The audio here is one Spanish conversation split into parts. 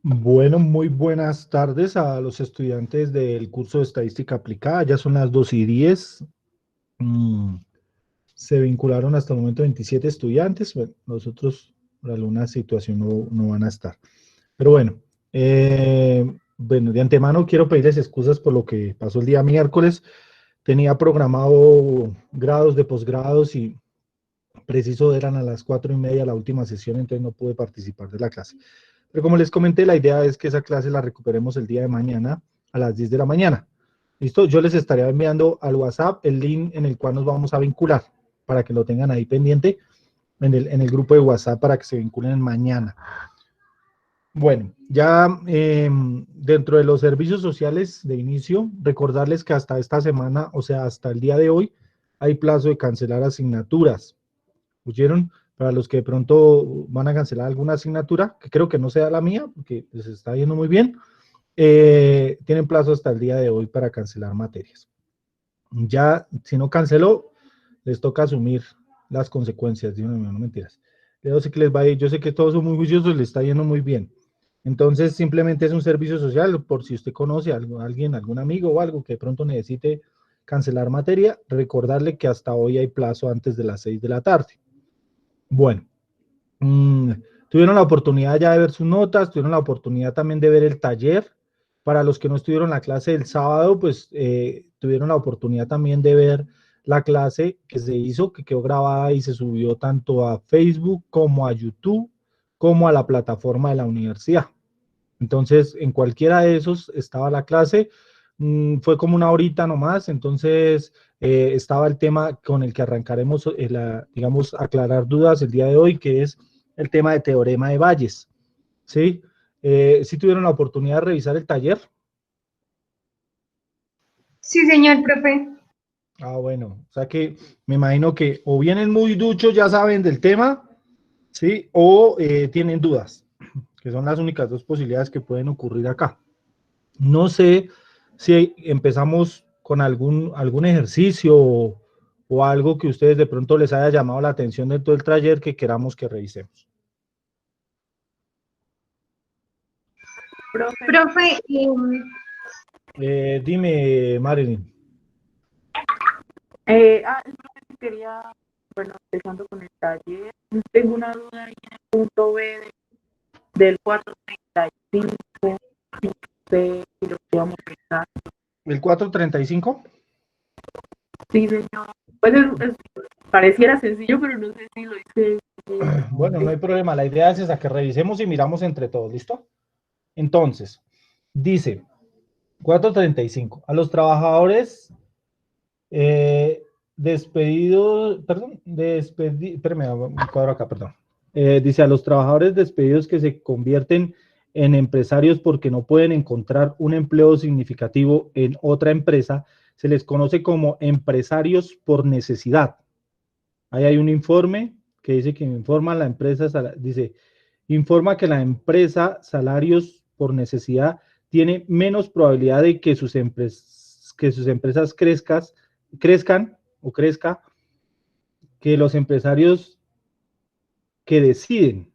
Bueno, muy buenas tardes a los estudiantes del curso de Estadística Aplicada. Ya son las 2:10. Mm, Se vincularon hasta el momento 27 estudiantes. Bueno, los otros, por alguna situación, no van a estar. Pero bueno, de antemano quiero pedirles excusas por lo que pasó el día miércoles. Tenía programado grados de posgrados y preciso eran a las 4:30 la última sesión, entonces no pude participar de la clase. Pero como les comenté, la idea es que esa clase la recuperemos el día de mañana a las 10 de la mañana. ¿Listo? Yo les estaré enviando al WhatsApp el link en el cual nos vamos a vincular para que lo tengan ahí pendiente en el grupo de WhatsApp para que se vinculen mañana. Bueno, ya dentro de los servicios sociales de inicio, recordarles que hasta esta semana, o sea, hasta el día de hoy, hay plazo de cancelar asignaturas. ¿Oyeron? Para los que de pronto van a cancelar alguna asignatura, que creo que no sea la mía, porque les está yendo muy bien, tienen plazo hasta el día de hoy para cancelar materias. Ya, si no canceló, les toca asumir las consecuencias. No, no mentiras. Yo sé que les va a ir, yo sé que todos son muy juiciosos, les está yendo muy bien. Entonces, simplemente es un servicio social, por si usted conoce a alguien, algún amigo o algo que de pronto necesite cancelar materia, recordarle que hasta hoy hay plazo antes de las 6 de la tarde. Bueno, mm, tuvieron la oportunidad ya de ver sus notas, tuvieron la oportunidad también de ver el taller. Para los que no estuvieron la clase del sábado, pues tuvieron la oportunidad también de ver la clase que se hizo, que quedó grabada y se subió tanto a Facebook como a YouTube, como a la plataforma de la universidad. Entonces, en cualquiera de esos estaba la clase. Fue como una horita nomás, entonces estaba el tema con el que arrancaremos, digamos, aclarar dudas el día de hoy, que es el tema de teorema de Bayes. ¿Sí? ¿Sí tuvieron la oportunidad de revisar el taller? Sí, señor profe. Ah, bueno, o sea que me imagino que o vienen muy duchos, ya saben del tema, ¿sí? O tienen dudas, que son las únicas dos posibilidades que pueden ocurrir acá. No sé si empezamos con algún ejercicio o algo que ustedes de pronto les haya llamado la atención de todo el taller que queramos que revisemos. Profe, Dime, Marilyn. El profe quería, bueno, empezando con el taller, tengo una duda ahí en el punto B del 435, no sé si lo podemos revisar. ¿El 435? Sí, señor. Pues pareciera sencillo, pero no sé si lo hice bien. Bueno, no hay problema. La idea es esa, que revisemos y miramos entre todos, ¿listo? Entonces, dice 435. A los trabajadores despedidos, perdón, espérame, un cuadro acá, perdón. Dice, a los trabajadores despedidos que se convierten en empresarios porque no pueden encontrar un empleo significativo en otra empresa, se les conoce como empresarios por necesidad. Ahí hay un informe que dice que informa la empresa, dice, informa que la empresa Salarios por Necesidad tiene menos probabilidad de que sus empresas crezcan o crezca que los empresarios que deciden.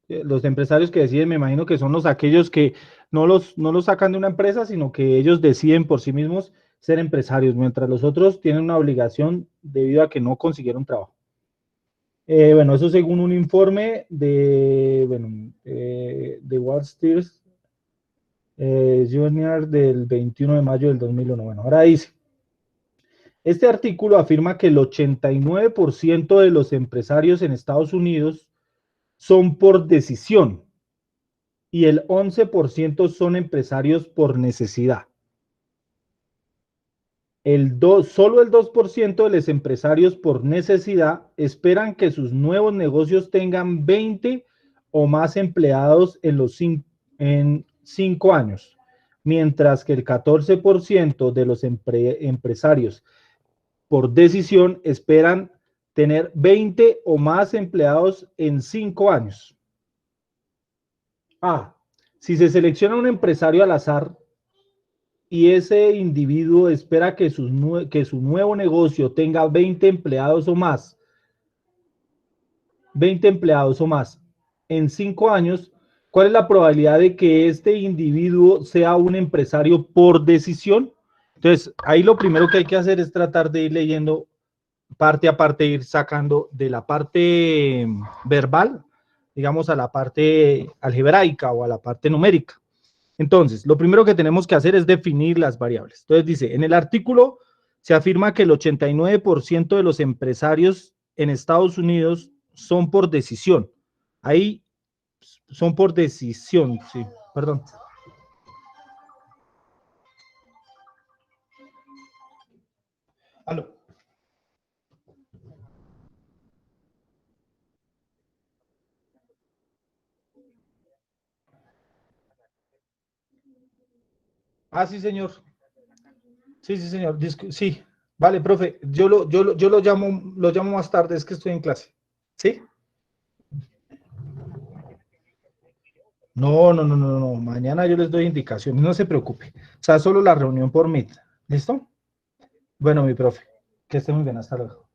Los empresarios que deciden, me imagino que son aquellos que no los sacan de una empresa, sino que ellos deciden por sí mismos ser empresarios, mientras los otros tienen una obligación debido a que no consiguieron trabajo. Bueno, eso según un informe de Wall Street Junior del 21 de mayo del 2001. Bueno, ahora dice, este artículo afirma que el 89% de los empresarios en Estados Unidos son por decisión y el 11% son empresarios por necesidad. Solo el 2% de los empresarios por necesidad esperan que sus nuevos negocios tengan 20 o más empleados en 5 años, mientras que el 14% de los empresarios por decisión esperan tener 20 o más empleados en 5 años. Si se selecciona un empresario al azar y ese individuo espera que su nuevo negocio tenga 20 empleados o más en 5 años, ¿Cuál es la probabilidad de que este individuo sea un empresario por decisión? Entonces, ahí lo primero que hay que hacer es tratar de ir leyendo parte a parte, ir sacando de la parte verbal, digamos, a la parte algebraica o a la parte numérica. Entonces, lo primero que tenemos que hacer es definir las variables. Entonces, dice, en el artículo se afirma que el 89% de los empresarios en Estados Unidos son por decisión. Ahí son por decisión, sí, perdón. Aló. Ah, sí, señor. Sí, sí, señor. Sí, vale, profe. Yo lo llamo más tarde, es que estoy en clase. ¿Sí? No. Mañana yo les doy indicaciones, no se preocupe. O sea, solo la reunión por Meet. ¿Listo? Bueno, mi profe, que esté muy bien. Hasta luego.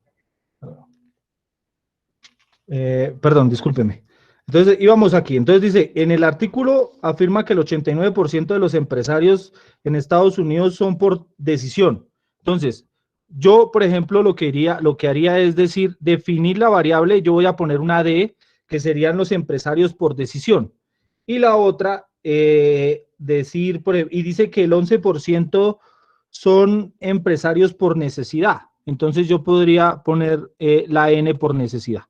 Perdón, discúlpeme. Entonces, íbamos aquí. Entonces dice, en el artículo afirma que el 89% de los empresarios en Estados Unidos son por decisión. Entonces, yo, por ejemplo, lo que haría es decir, definir la variable, yo voy a poner una D, que serían los empresarios por decisión. Y la otra, decir, y dice que el 11% son empresarios por necesidad. Entonces, yo podría poner la N por necesidad.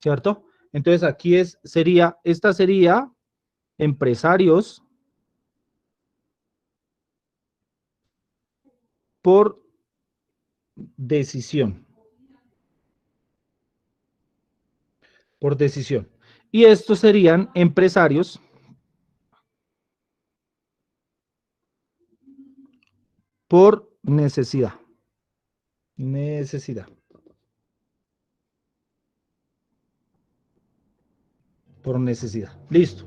¿Cierto? Entonces aquí esta sería empresarios por decisión. Por decisión. Y estos serían empresarios por necesidad. Necesidad. Por necesidad. Listo.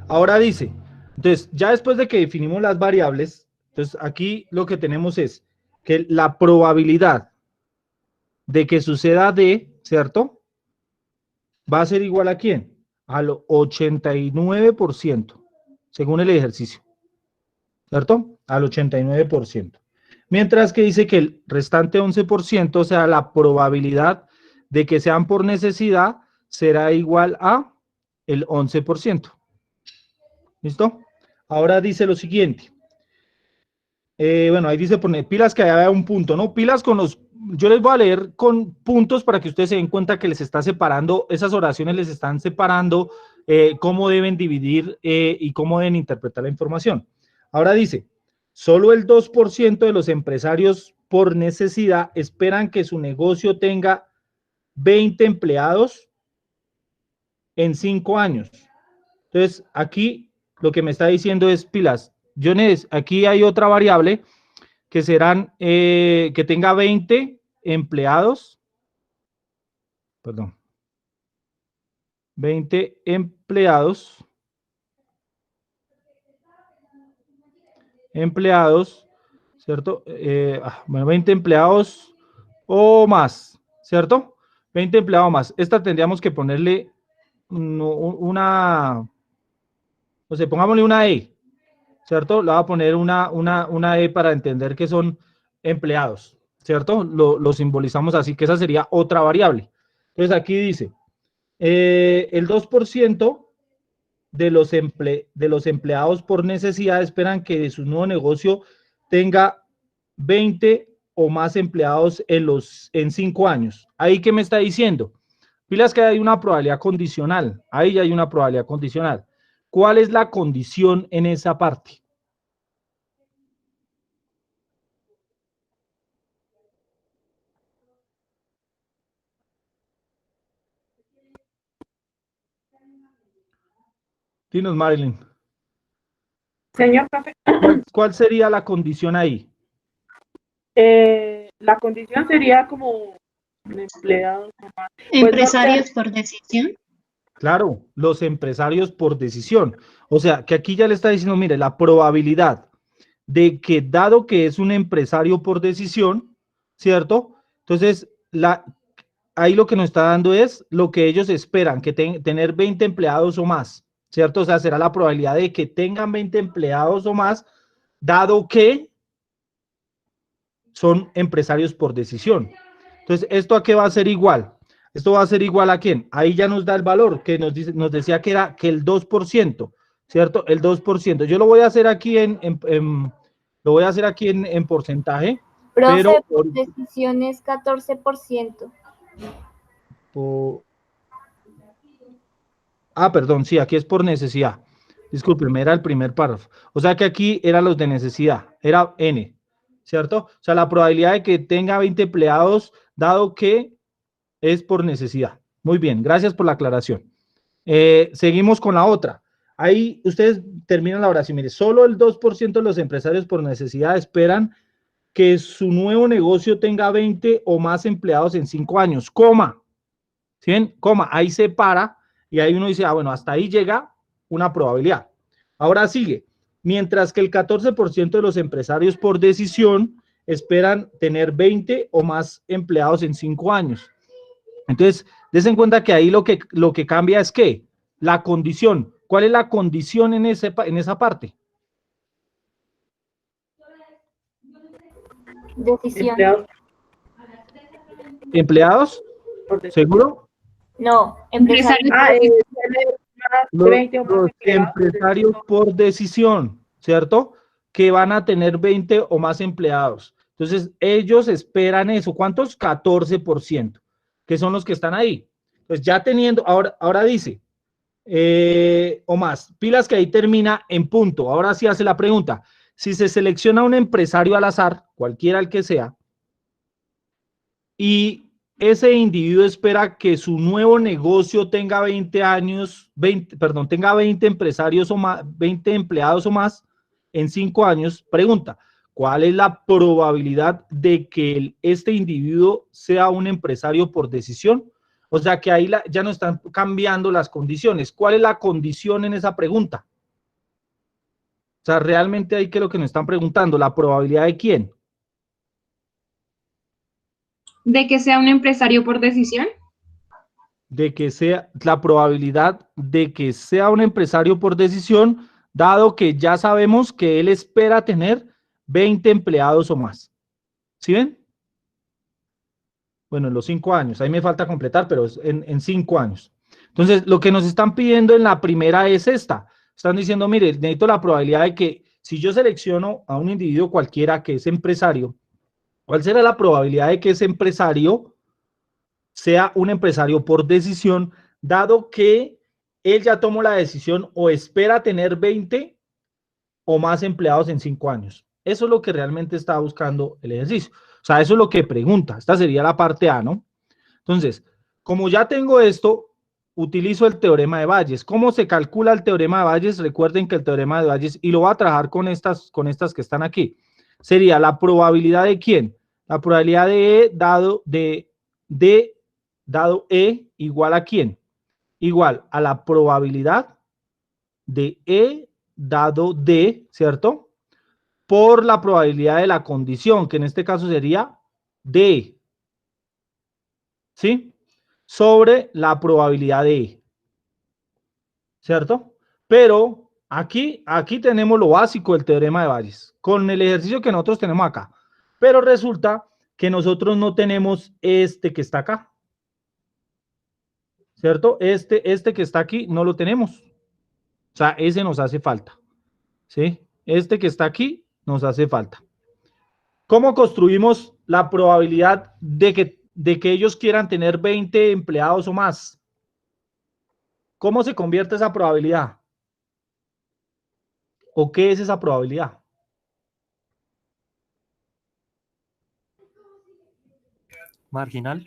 Ahora dice, entonces, ya después de que definimos las variables, entonces aquí lo que tenemos es que la probabilidad de que suceda D, ¿cierto? Va a ser igual a ¿quién? Al 89%, según el ejercicio, ¿cierto? Al 89%. Mientras que dice que el restante 11%, o sea, la probabilidad de que sean por necesidad, será igual a el 11%. ¿Listo? Ahora dice lo siguiente. Bueno, ahí dice poner pilas que haya un punto, ¿no? Pilas con los, yo les voy a leer con puntos para que ustedes se den cuenta que les está separando, esas oraciones les están separando cómo deben dividir y cómo deben interpretar la información. Ahora dice, solo el 2% de los empresarios por necesidad esperan que su negocio tenga 20 empleados en 5 años. Entonces, aquí lo que me está diciendo es pilas. Jones, aquí hay otra variable que serán, que tenga 20 empleados, perdón, 20 empleados, ¿cierto? Bueno, 20 empleados o más, ¿cierto? 20 empleados más. Esta tendríamos que ponerle una, no sé, pongámosle una E, ¿cierto? Le voy a poner una E para entender que son empleados, ¿cierto? Lo simbolizamos así, que esa sería otra variable. Entonces aquí dice, el 2% de los empleados por necesidad esperan que de su nuevo negocio tenga 20 o más empleados en 5 años. ¿Ahí qué me está diciendo? Pilas que hay una probabilidad condicional. Ahí ya hay una probabilidad condicional. ¿Cuál es la condición en esa parte? Dinos, Marilyn. Señor profe. ¿Cuál sería la condición ahí? La condición sería como empleados. Empresarios por decisión. Claro, los empresarios por decisión. O sea, que aquí ya le está diciendo, mire, la probabilidad de que dado que es un empresario por decisión, ¿cierto? Entonces, ahí lo que nos está dando es lo que ellos esperan, que tener 20 empleados o más, ¿cierto? O sea, será la probabilidad de que tengan 20 empleados o más, dado que son empresarios por decisión. Entonces, ¿esto a qué va a ser igual? Esto va a ser igual a quién? Ahí ya nos da el valor, que nos decía que era que el 2%, ¿cierto? El 2%. Yo lo voy a hacer aquí lo voy a hacer aquí en porcentaje, Profe, pero por decisión es 14%. perdón, sí, aquí es por necesidad. Discúlpenme, era el primer párrafo. O sea que aquí eran los de necesidad, era N, ¿cierto? O sea, la probabilidad de que tenga 20 empleados, dado que es por necesidad. Muy bien, gracias por la aclaración. Seguimos con la otra. Ahí ustedes terminan la oración. Mire, solo el 2% de los empresarios por necesidad esperan que su nuevo negocio tenga 20 o más empleados en 5 años, coma. ¿Sí ven? Coma, ahí se para y ahí uno dice, bueno, hasta ahí llega una probabilidad. Ahora sigue. Mientras que el 14% de los empresarios por decisión esperan tener 20 o más empleados en 5 años. Entonces, des en cuenta que ahí lo que cambia es que la condición. ¿Cuál es la condición en esa parte? Decisión. ¿Empleados? ¿Seguro? No, empresarios. Los empresarios por decisión, ¿cierto? Que van a tener 20 o más empleados. Entonces, ellos esperan eso. ¿Cuántos? 14%, que son los que están ahí. Pues ya teniendo, ahora dice, o más, pilas que ahí termina en punto. Ahora sí hace la pregunta. Si se selecciona un empresario al azar, cualquiera el que sea, y ese individuo espera que su nuevo negocio tenga 20 años, tenga 20 empresarios o más, 20 empleados o más en 5 años, pregunta, ¿cuál es la probabilidad de que este individuo sea un empresario por decisión? O sea que ahí ya no están cambiando las condiciones. ¿Cuál es la condición en esa pregunta? O sea, realmente ahí que es lo que nos están preguntando, ¿la probabilidad de quién? ¿De que sea un empresario por decisión? De que sea la probabilidad de que sea un empresario por decisión, dado que ya sabemos que él espera tener 20 empleados o más. ¿Sí ven? Bueno, en los 5 años, ahí me falta completar, pero es en 5 años. Entonces, lo que nos están pidiendo en la primera es esta. Están diciendo, mire, necesito la probabilidad de que si yo selecciono a un individuo cualquiera que es empresario, ¿cuál será la probabilidad de que ese empresario sea un empresario por decisión, dado que él ya tomó la decisión o espera tener 20 o más empleados en 5 años? Eso es lo que realmente está buscando el ejercicio. O sea, eso es lo que pregunta. Esta sería la parte A, ¿no? Entonces, como ya tengo esto, utilizo el teorema de Bayes. ¿Cómo se calcula el teorema de Bayes? Recuerden que el teorema de Bayes, y lo voy a trabajar con estas que están aquí, sería la probabilidad de ¿quién? La probabilidad de E dado E igual a ¿quién? Igual a la probabilidad de E dado D, ¿cierto? Por la probabilidad de la condición, que en este caso sería D, ¿sí? Sobre la probabilidad de E, ¿cierto? Pero aquí tenemos lo básico del teorema de Bayes, con el ejercicio que nosotros tenemos acá. Pero resulta que nosotros no tenemos este que está acá, ¿cierto? Este que está aquí no lo tenemos. O sea, ese nos hace falta, ¿sí? Este que está aquí nos hace falta. ¿Cómo construimos la probabilidad de que ellos quieran tener 20 empleados o más? ¿Cómo se convierte esa probabilidad? ¿O qué es esa probabilidad? Marginal.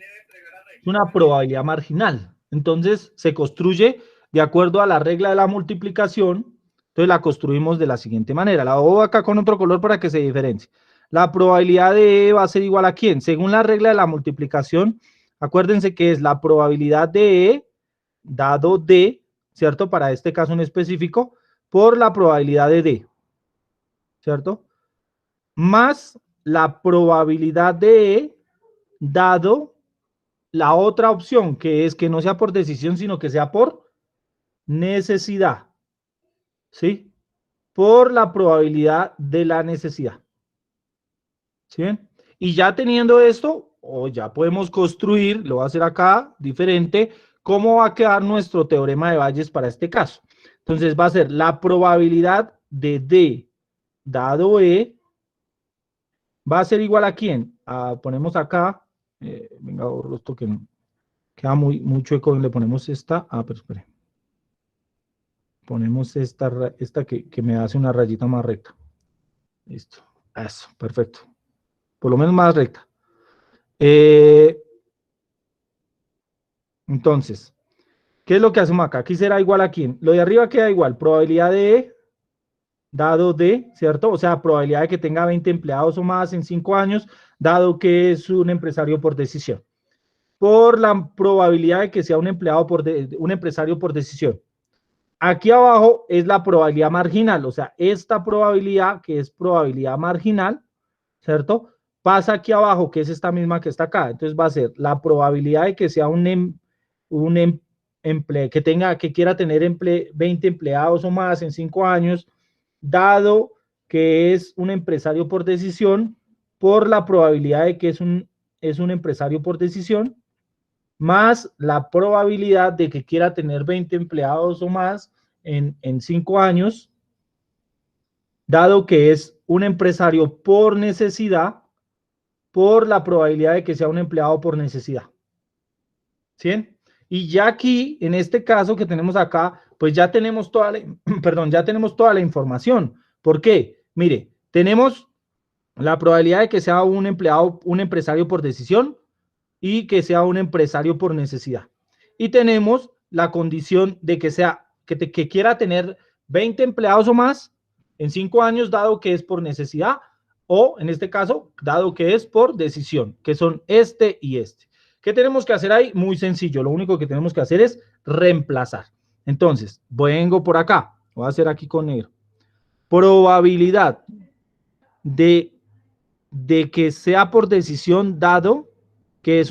Es una probabilidad marginal. Entonces, se construye de acuerdo a la regla de la multiplicación. Entonces, la construimos de la siguiente manera. La hago acá con otro color para que se diferencie. La probabilidad de E va a ser igual a ¿quién? Según la regla de la multiplicación, acuérdense que es la probabilidad de E dado D, ¿cierto? Para este caso en específico, por la probabilidad de D, ¿cierto? Más la probabilidad de E dado la otra opción, que es que no sea por decisión, sino que sea por necesidad. ¿sí? Por la probabilidad de la necesidad. ¿Sí ven? Y ya teniendo esto, o ya podemos construir, lo voy a hacer acá, diferente, cómo va a quedar nuestro teorema de Bayes para este caso. Entonces va a ser la probabilidad de D dado E, va a ser igual a ¿quién? Ponemos acá, venga, borro esto que queda muy chueco, le ponemos esta, pero espere. Ponemos esta que me hace una rayita más recta. Listo, eso, perfecto. Por lo menos más recta. Entonces, ¿qué es lo que hacemos acá? Aquí será igual a quién. Lo de arriba queda igual, probabilidad de E dado D, ¿cierto? O sea, probabilidad de que tenga 20 empleados o más en 5 años, dado que es un empresario por decisión. Por la probabilidad de que sea un empresario por decisión. Aquí abajo es la probabilidad marginal, o sea, esta probabilidad, que es probabilidad marginal, ¿cierto? Pasa aquí abajo, que es esta misma que está acá. Entonces va a ser la probabilidad de que sea que quiera tener 20 empleados o más en 5 años, dado que es un empresario por decisión, por la probabilidad de que es un empresario por decisión, más la probabilidad de que quiera tener 20 empleados o más en 5 años, dado que es un empresario por necesidad, por la probabilidad de que sea un empleado por necesidad. ¿Sí? Y ya aquí, en este caso que tenemos acá, pues ya tenemos toda la, ya tenemos toda la información. ¿Por qué? Mire, tenemos la probabilidad de que sea un empresario por decisión y que sea un empresario por necesidad. Y tenemos la condición de que sea, que quiera tener 20 empleados o más en 5 años, dado que es por necesidad, o en este caso, dado que es por decisión, que son este y este. ¿Qué tenemos que hacer ahí? Muy sencillo, lo único que tenemos que hacer es reemplazar. Entonces, vengo por acá, voy a hacer aquí con negro. Probabilidad de que sea por decisión, dado que es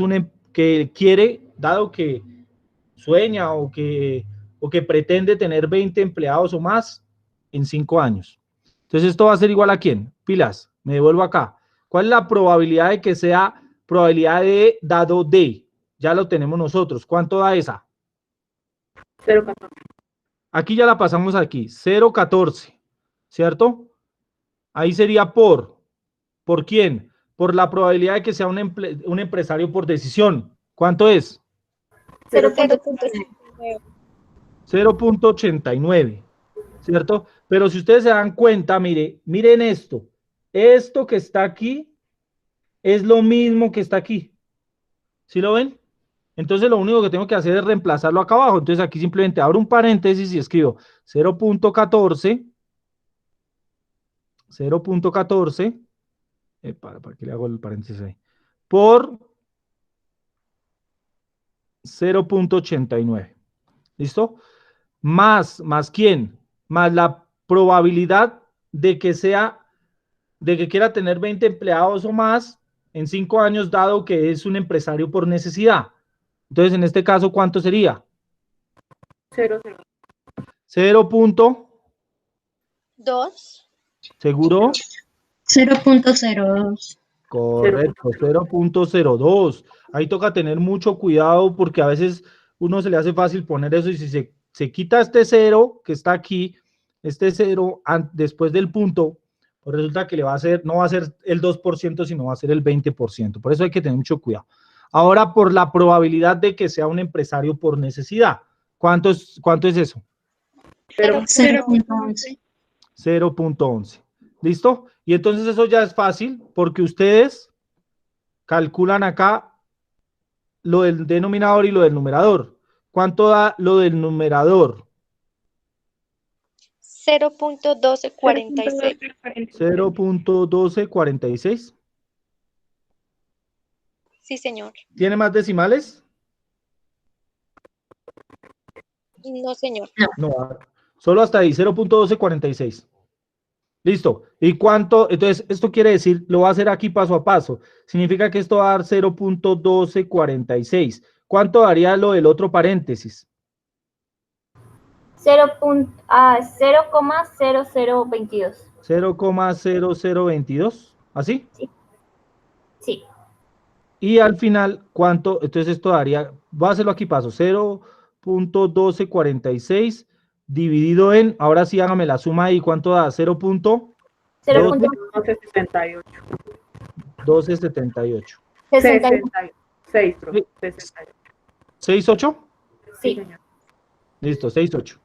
que quiere, dado que sueña o que pretende tener 20 empleados o más en 5 años. Entonces, esto va a ser igual a ¿quién? Pilas, me devuelvo acá. ¿Cuál es la probabilidad de que sea probabilidad de dado D? Ya lo tenemos nosotros. ¿Cuánto da esa? 0,14. Aquí ya la pasamos aquí, 0,14, ¿cierto? Ahí sería ¿por quién? Por la probabilidad de que sea un empresario por decisión. ¿Cuánto es? 0.89, ¿cierto? Pero si ustedes se dan cuenta, miren esto. Esto que está aquí es lo mismo que está aquí. ¿Sí lo ven? Entonces lo único que tengo que hacer es reemplazarlo acá abajo. Entonces aquí simplemente abro un paréntesis y escribo 0.14. ¿Para qué le hago el paréntesis ahí? Por 0.89. ¿Listo? Más ¿quién? Más la probabilidad de que quiera tener 20 empleados o más en 5 años, dado que es un empresario por necesidad. Entonces, en este caso, ¿cuánto sería? 0.02. ¿Seguro? 0.02. Correcto, 0.02. Ahí toca tener mucho cuidado porque a veces uno se le hace fácil poner eso y si se quita este cero que está aquí, este cero después del punto, pues resulta que no va a ser el 2%, sino va a ser el 20%. Por eso hay que tener mucho cuidado. Ahora, por la probabilidad de que sea un empresario por necesidad. ¿Cuánto es eso? 0.11. 0.11. ¿Listo? Y entonces eso ya es fácil porque ustedes calculan acá lo del denominador y lo del numerador. ¿Cuánto da lo del numerador? 0.1246. 0.1246. Sí, señor. ¿Tiene más decimales? No, señor. No, solo hasta ahí, 0.1246. Listo. ¿Y cuánto? Entonces, esto quiere decir, lo voy a hacer aquí paso a paso. Significa que esto va a dar 0.1246. ¿Cuánto daría lo del otro paréntesis? 0,0022. 0,0022, ¿así? Sí. Y al final, ¿cuánto? Entonces esto daría, voy a hacerlo aquí paso, 0.1246 dividido en, ahora sí hágame la suma ahí, ¿cuánto da? 1278. 1278. 66, profe. 68. ¿68? Sí, Sí. señor. Listo, 68.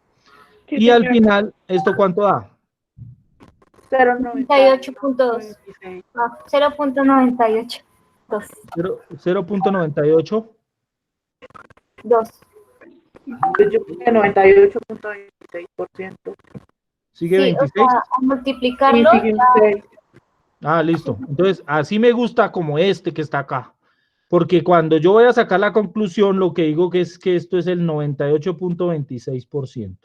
Sí, Y al señor. final, ¿esto cuánto da? 98.2. 0.98. 0.98. 2. Pues yo puse 98.26%. ¿Sigue Sí, o 26? sea, a Sí, multiplicarlo, sigue un 6. Ah, listo. Entonces, así me gusta como este que está acá. Porque cuando yo voy a sacar la conclusión, lo que digo que es que esto es el 98.26%.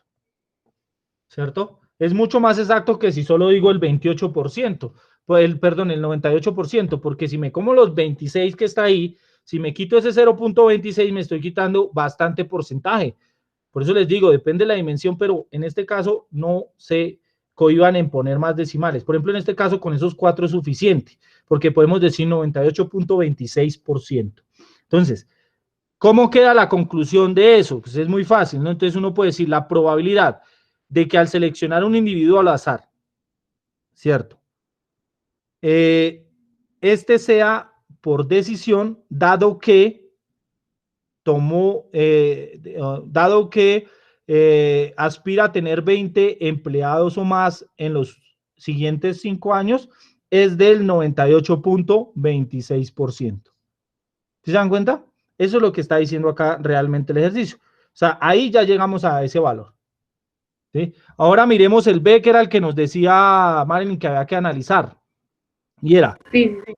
¿Cierto? Es mucho más exacto que si solo digo el 28%. Pues perdón, el 98%, porque si me como los 26 que está ahí, si me quito ese 0.26, me estoy quitando bastante porcentaje. Por eso les digo, depende de la dimensión, pero en este caso no se cohíban en poner más decimales. Por ejemplo, en este caso con esos 4 es suficiente, porque podemos decir 98.26%. Entonces, ¿cómo queda la conclusión de eso? Pues es muy fácil, ¿no? Entonces uno puede decir la probabilidad de que al seleccionar un individuo al azar, ¿cierto? Este sea por decisión, dado que tomó, dado que aspira a tener 20 empleados o más en los siguientes 5 años, es del 98.26%. ¿Sí se dan cuenta? Eso es lo que está diciendo acá realmente el ejercicio. O sea, ahí ya llegamos a ese valor. ¿Sí? Ahora miremos el B, que era el que nos decía Marilyn que había que analizar. Y era, Sí, sí.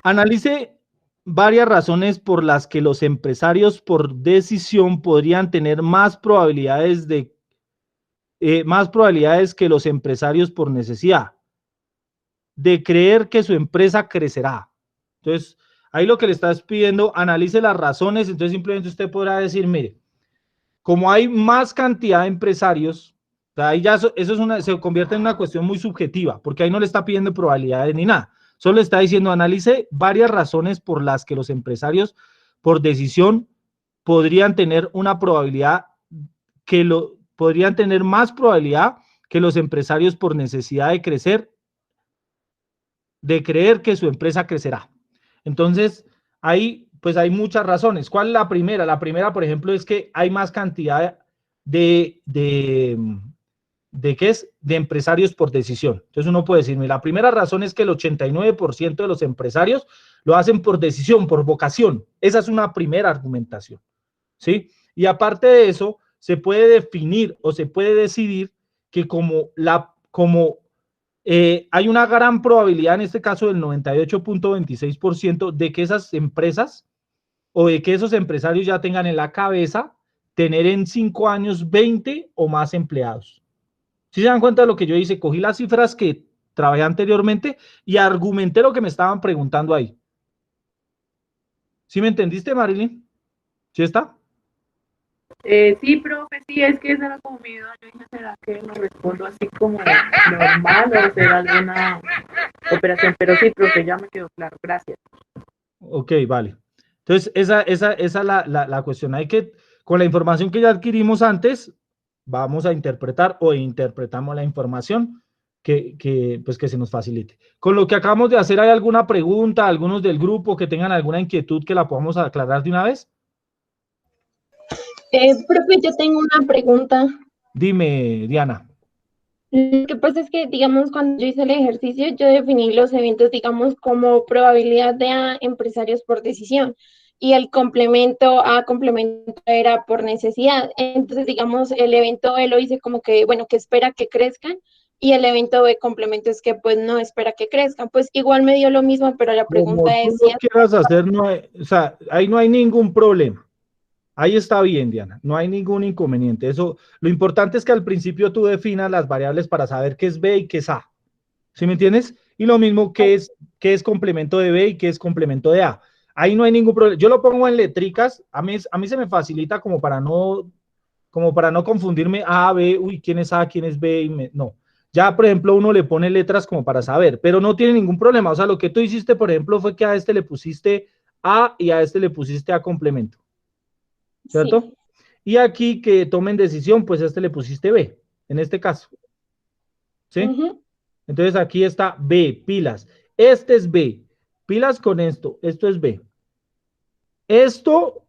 analice varias razones por las que los empresarios por decisión podrían tener más probabilidades que los empresarios por necesidad de creer que su empresa crecerá. Entonces, ahí lo que le estás pidiendo, analice las razones. Entonces, simplemente usted podrá decir, mire, como hay más cantidad de empresarios, ahí ya se convierte en una cuestión muy subjetiva, porque ahí no le está pidiendo probabilidades ni nada. Solo le está diciendo, analice varias razones por las que los empresarios, por decisión, podrían tener una probabilidad podrían tener más probabilidad que los empresarios por necesidad de crecer, de creer que su empresa crecerá. Entonces, ahí pues hay muchas razones. ¿Cuál es la primera? La primera, por ejemplo, es que hay más cantidad ¿qué es? De empresarios por decisión. Entonces uno puede decir, la primera razón es que el 89% de los empresarios lo hacen por decisión, por vocación. Esa es una primera argumentación, ¿sí? Y aparte de eso, se puede definir o se puede decidir que hay una gran probabilidad, en este caso del 98.26%, de que esas empresas o de que esos empresarios ya tengan en la cabeza tener en 5 años 20 o más empleados. ¿Sí se dan cuenta de lo que yo hice? Cogí las cifras que trabajé anteriormente y argumenté lo que me estaban preguntando ahí. ¿Sí me entendiste, Marilyn? ¿Sí está? Sí, profe, sí, es que esa era como mi duda. Yo dije, ¿será que no respondo así como normal o será alguna operación? Pero sí, profe, ya me quedó claro. Gracias. Ok, vale. Entonces, esa es la cuestión. Hay que, con la información que ya adquirimos antes, vamos a interpretar o interpretamos la información pues que se nos facilite. Con lo que acabamos de hacer, ¿hay alguna pregunta, algunos del grupo que tengan alguna inquietud que la podamos aclarar de una vez? Profe, yo tengo una pregunta. Dime, Diana. Lo que pasa es que, digamos, cuando yo hice el ejercicio, yo definí los eventos, digamos, como probabilidad de A, empresarios por decisión, y el complemento A complemento era por necesidad. Entonces, digamos, el evento B lo hice como que, bueno, que espera que crezcan, y el evento B complemento es que, pues, no espera que crezcan. Pues igual me dio lo mismo, pero la Como pregunta tú es si... lo quieras hacer, o sea, ahí no hay ningún problema. Ahí está bien, Diana, no hay ningún inconveniente. Eso, lo importante es que al principio tú definas las variables para saber qué es B y qué es A. ¿Sí me entiendes? Y lo mismo qué es complemento de B y qué es complemento de A. Ahí no hay ningún problema. Yo lo pongo en letricas, a mí se me facilita como para no como para no confundirme A, B, uy, quién es A, quién es B, no. Ya, por ejemplo, uno le pone letras como para saber, pero no tiene ningún problema. O sea, lo que tú hiciste, por ejemplo, fue que a este le pusiste A y a este le pusiste A complemento, ¿cierto? Sí. Y aquí que tomen decisión, pues a este le pusiste B, en este caso, ¿sí? Ujú. Entonces aquí está B, pilas. Este es B, pilas con esto es B. Esto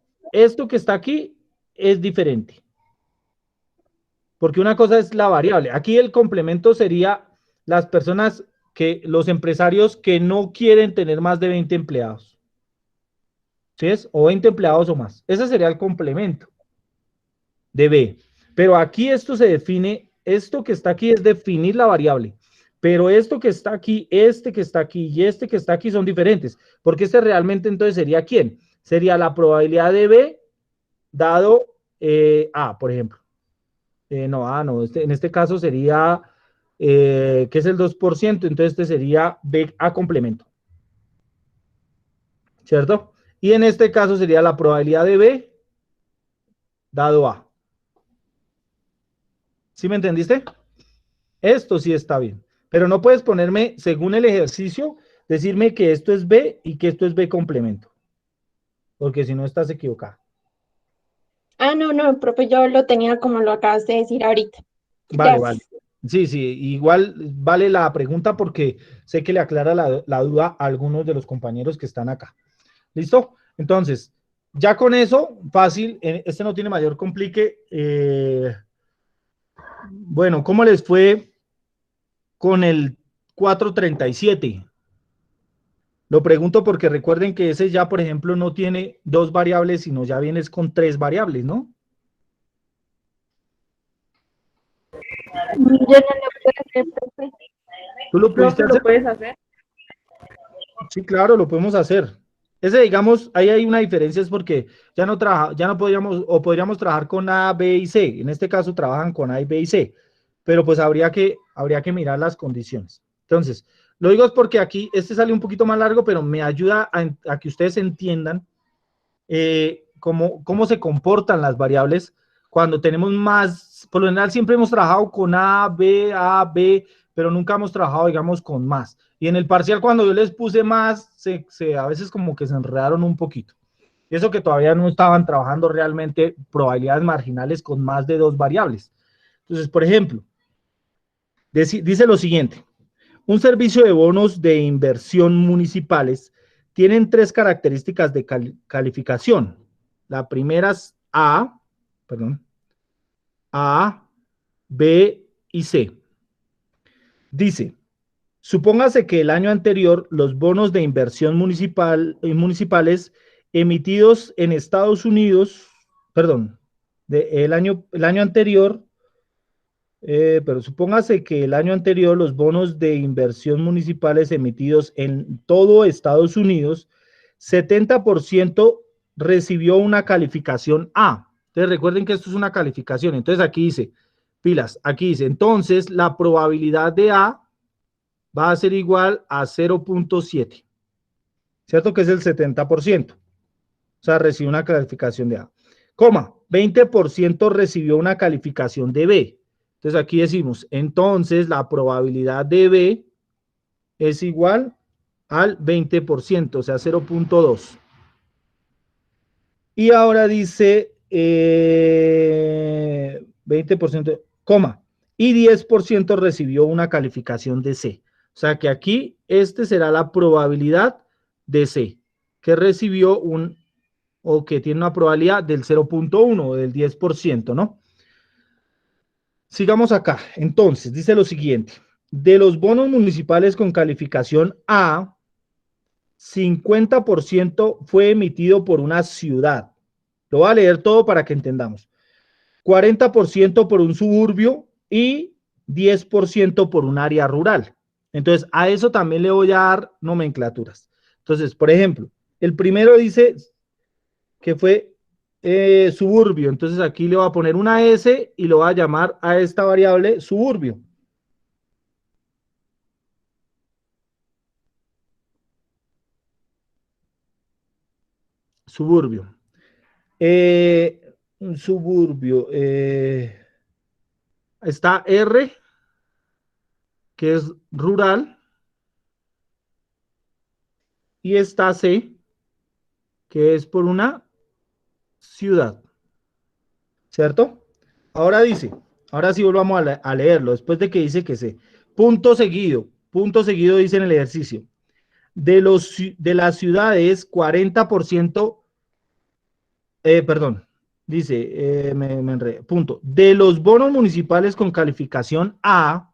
que está aquí es diferente, porque una cosa es la variable. Aquí el complemento sería las personas los empresarios que no quieren tener más de 20 empleados. ¿Sí es? O 20 empleados o más. Ese sería el complemento de B. Pero aquí esto se define, esto que está aquí es definir la variable. Pero esto que está aquí, este que está aquí y este que está aquí son diferentes. Porque este realmente entonces sería ¿quién? Sería la probabilidad de B dado A, por ejemplo. No, A no, en este caso sería, que es el 2%, entonces este sería B A complemento. ¿Cierto? Y en este caso sería la probabilidad de B dado A. ¿Sí me entendiste? Esto sí está bien. Pero no puedes ponerme, según el ejercicio, decirme que esto es B y que esto es B complemento. Porque si no estás equivocado. Ah, no, no, profe, yo lo tenía como lo acabas de decir ahorita. Vale, vale. Gracias. Sí, sí, igual vale la pregunta porque sé que le aclara la duda a algunos de los compañeros que están acá. ¿Listo? Entonces, ya con eso, fácil, este no tiene mayor complique. Bueno, ¿cómo les fue con el 437? Lo pregunto porque recuerden que ese ya, por ejemplo, no tiene dos variables, sino ya vienes con tres variables, ¿no? Yo no lo puedo hacer, profe. ¿Tú lo pudiste Profe, ¿lo hacer? puedes hacer? Sí, claro, lo podemos hacer. Ese, digamos, ahí hay una diferencia, es porque ya no podríamos, o podríamos trabajar con A, B y C. En este caso trabajan con A, B y C, pero pues habría que mirar las condiciones. Entonces, lo digo es porque aquí, este sale un poquito más largo, pero me ayuda a que ustedes entiendan cómo se comportan las variables cuando tenemos más, por lo general siempre hemos trabajado con A, B, pero nunca hemos trabajado, digamos, con más. Y en el parcial, cuando yo les puse más, a veces como que se enredaron un poquito. Y eso que todavía no estaban trabajando realmente probabilidades marginales con más de dos variables. Entonces, por ejemplo, dice lo siguiente: un servicio de bonos de inversión municipales tienen tres características de calificación. La primera es A, B y C. Dice, supóngase que el año anterior los bonos de inversión municipales emitidos en Estados Unidos, perdón, el año anterior, pero supóngase que el año anterior los bonos de inversión municipales emitidos en todo Estados Unidos, 70% recibió una calificación A. Entonces recuerden que esto es una calificación. Entonces aquí dice, pilas, aquí dice, entonces la probabilidad de A va a ser igual a 0.7, ¿cierto? Que es el 70%. O sea, recibió una calificación de A. Coma, 20% recibió una calificación de B. Entonces aquí decimos, entonces la probabilidad de B es igual al 20%, o sea, 0.2. Y ahora dice 20%, coma, y 10% recibió una calificación de C. O sea que aquí este será la probabilidad de C, que recibió o que tiene una probabilidad del 0.1 o del 10%, ¿no? Sigamos acá. Entonces, dice lo siguiente. De los bonos municipales con calificación A, 50% fue emitido por una ciudad. Lo voy a leer todo para que entendamos. 40% por un suburbio y 10% por un área rural. Entonces, a eso también le voy a dar nomenclaturas. Entonces, por ejemplo, el primero dice que fue suburbio. Entonces, aquí le voy a poner una S y lo voy a llamar a esta variable suburbio. Suburbio. un suburbio. Está R, que es rural, y está C, que es por una ciudad, ¿cierto? Ahora dice, ahora sí volvamos a leerlo, después de que dice que C. Punto seguido dice en el ejercicio. De las ciudades, 40%, perdón, dice, me enredé, punto. De los bonos municipales con calificación A,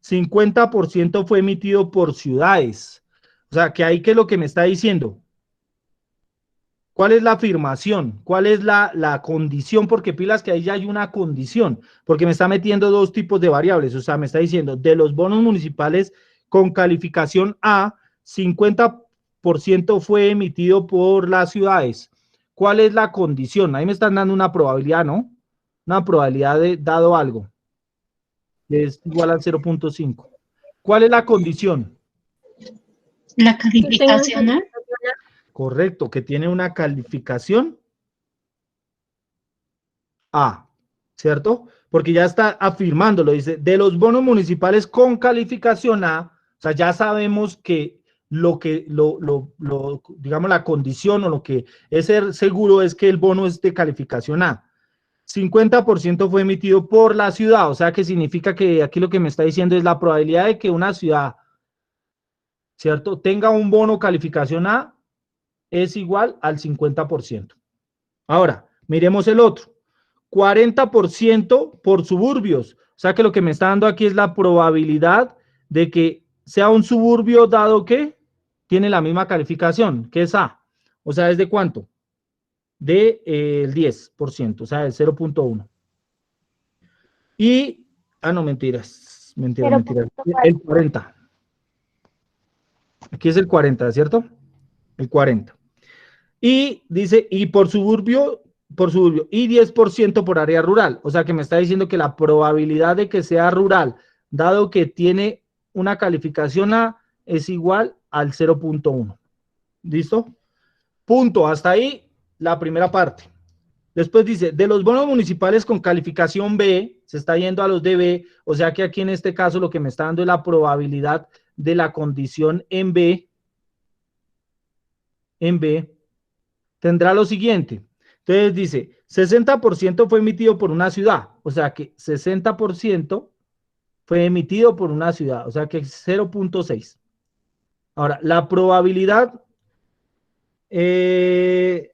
50% fue emitido por ciudades. O sea, que ahí, ¿qué es lo que me está diciendo? ¿Cuál es la afirmación? ¿Cuál es la condición? Porque pilas que ahí ya hay una condición, porque me está metiendo dos tipos de variables. O sea, me está diciendo, de los bonos municipales con calificación A, 50% fue emitido por las ciudades. ¿Cuál es la condición? Ahí me están dando una probabilidad, ¿no? Una probabilidad de dado algo, que es igual al 0.5. ¿Cuál es la condición? La Que tengan calificación, ¿no? Correcto, que tiene una calificación A, ¿cierto? Porque ya está afirmándolo, dice, de los bonos municipales con calificación A, o sea, ya sabemos que digamos, la condición o lo que es ser seguro es que el bono es de calificación A. 50% fue emitido por la ciudad, o sea, que significa que aquí lo que me está diciendo es la probabilidad de que una ciudad, ¿cierto?, tenga un bono calificación A es igual al 50%. Ahora, miremos el otro. 40% por suburbios. O sea que lo que me está dando aquí es la probabilidad de que sea un suburbio dado que tiene la misma calificación, que es A. O sea, ¿es de cuánto? De el 10%, o sea, el 0.1. Y, no, mentiras. El 40. Aquí es el 40, ¿cierto? El 40. Y dice, y por suburbio, y 10% por área rural. O sea que me está diciendo que la probabilidad de que sea rural, dado que tiene una calificación A, es igual al 0.1. ¿Listo? Punto. Hasta ahí la primera parte. Después dice, de los bonos municipales con calificación B, se está yendo a los de B, o sea que aquí en este caso lo que me está dando es la probabilidad de la condición en B, tendrá lo siguiente. Entonces dice, 60% fue emitido por una ciudad, o sea que 60% fue emitido por una ciudad, o sea que 0.6. Ahora, la probabilidad, dice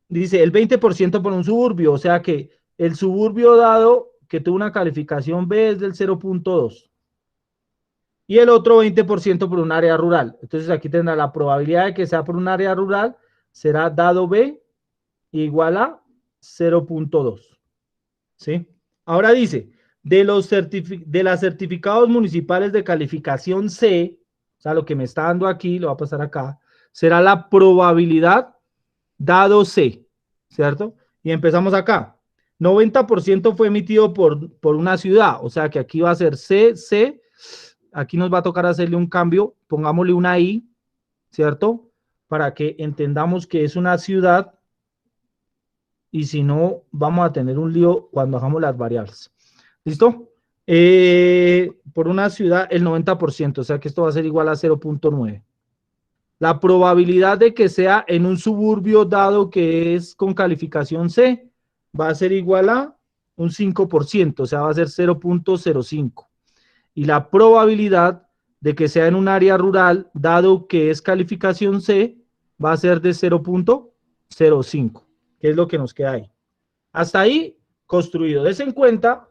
el 20% por un suburbio, o sea que el suburbio dado que tuvo una calificación B es del 0.2. Y el otro 20% por un área rural. Entonces aquí tendrá la probabilidad de que sea por un área rural, será dado B igual a 0.2. ¿Sí? Ahora dice, de los certificados municipales de calificación C, o sea, lo que me está dando aquí, lo va a pasar acá, será la probabilidad dado C, ¿cierto? Y empezamos acá. 90% fue emitido por una ciudad, o sea que aquí va a ser C, aquí nos va a tocar hacerle un cambio, pongámosle una I, ¿cierto? Para que entendamos que es una ciudad, y si no, vamos a tener un lío cuando hagamos las variables. ¿Listo? Por una ciudad, el 90%, o sea que esto va a ser igual a 0.9. La probabilidad de que sea en un suburbio dado que es con calificación C va a ser igual a un 5%, o sea, va a ser 0.05. Y la probabilidad de que sea en un área rural dado que es calificación C va a ser de 0.05. ¿Qué es lo que nos queda ahí? Hasta ahí construido. Des en cuenta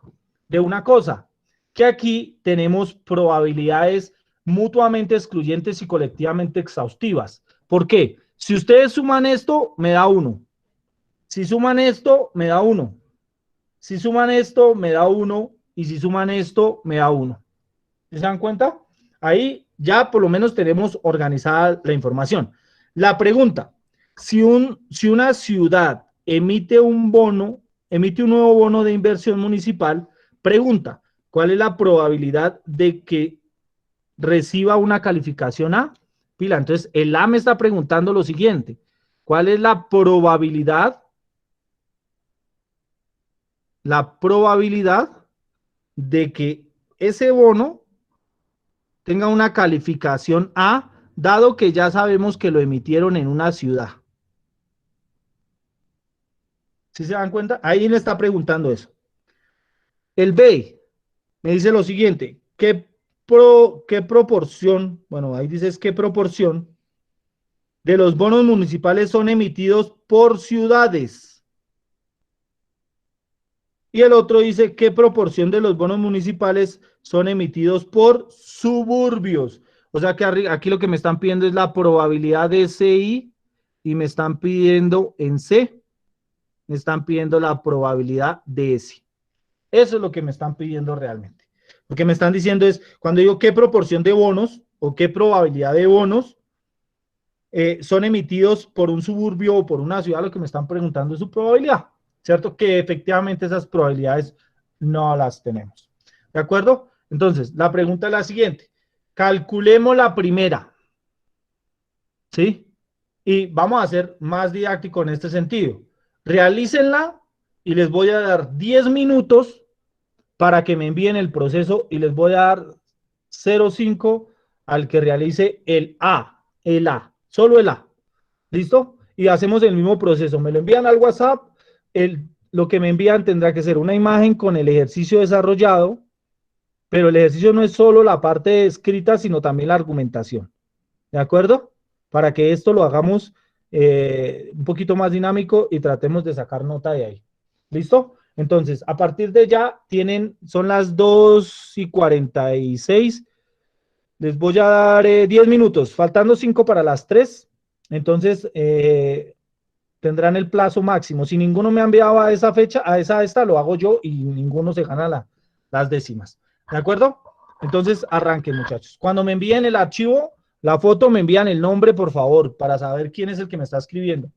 de una cosa, que aquí tenemos probabilidades mutuamente excluyentes y colectivamente exhaustivas. ¿Por qué? Si ustedes suman esto, me da 1. Si suman esto, me da 1. Si suman esto, me da 1. Y si suman esto, me da 1. ¿Se dan cuenta? Ahí ya por lo menos tenemos organizada la información. La pregunta, si una ciudad emite un nuevo bono de inversión municipal, pregunta, ¿cuál es la probabilidad de que reciba una calificación A? Pila, entonces el A me está preguntando lo siguiente, ¿cuál es la probabilidad la probabilidad de que ese bono tenga una calificación A, dado que ya sabemos que lo emitieron en una ciudad. ¿Sí se dan cuenta? Ahí le está preguntando eso. El B me dice lo siguiente, ¿qué proporción, bueno, ahí dices qué proporción de los bonos municipales son emitidos por ciudades? Y el otro dice, ¿qué proporción de los bonos municipales son emitidos por suburbios? O sea que aquí lo que me están pidiendo es la probabilidad de CI y me están pidiendo en C, me están pidiendo la probabilidad de S. Eso es lo que me están pidiendo realmente. Lo que me están diciendo es, cuando digo qué proporción de bonos o qué probabilidad de bonos son emitidos por un suburbio o por una ciudad, lo que me están preguntando es su probabilidad, ¿cierto? Que efectivamente esas probabilidades no las tenemos. ¿De acuerdo? Entonces, la pregunta es la siguiente. Calculemos la primera, ¿sí? Y vamos a ser más didáctico en este sentido. Realícenla y les voy a dar 10 minutos para que me envíen el proceso y les voy a dar 0,5 al que realice el A, solo el A. ¿Listo? Y hacemos el mismo proceso. Me lo envían al WhatsApp. Lo que me envían tendrá que ser una imagen con el ejercicio desarrollado, pero el ejercicio no es solo la parte escrita, sino también la argumentación. ¿De acuerdo? Para que esto lo hagamos un poquito más dinámico y tratemos de sacar nota de ahí. ¿Listo? Entonces, a partir de ya son las 2:46. Les voy a dar 10 minutos, faltando 5 para las 3. Entonces, tendrán el plazo máximo. Si ninguno me ha enviado a esa fecha, esta, lo hago yo y ninguno se gana las décimas. ¿De acuerdo? Entonces, arranquen, muchachos. Cuando me envíen el archivo, la foto, me envían el nombre, por favor, para saber quién es el que me está escribiendo.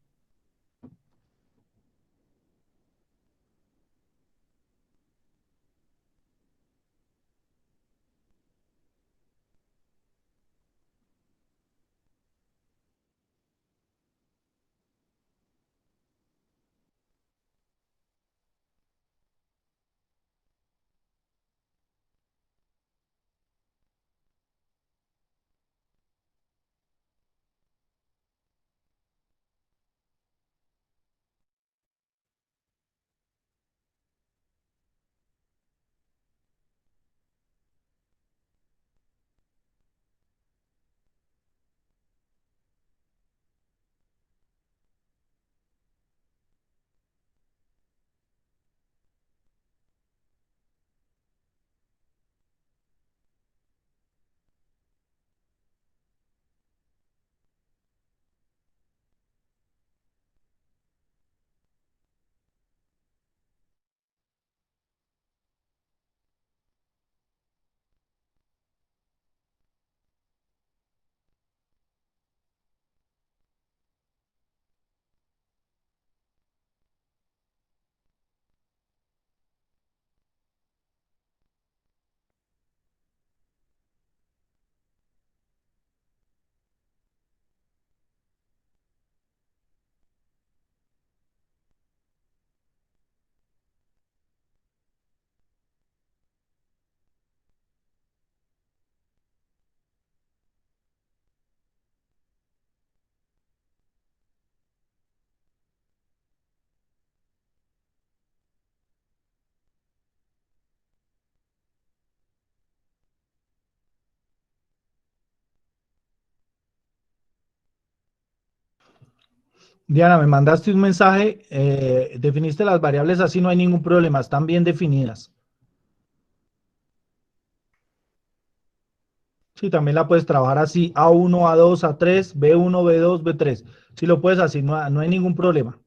Diana, me mandaste un mensaje, definiste las variables así, no hay ningún problema, están bien definidas. Sí, también la puedes trabajar así, A1, A2, A3, B1, B2, B3. Si lo puedes así, no hay ningún problema.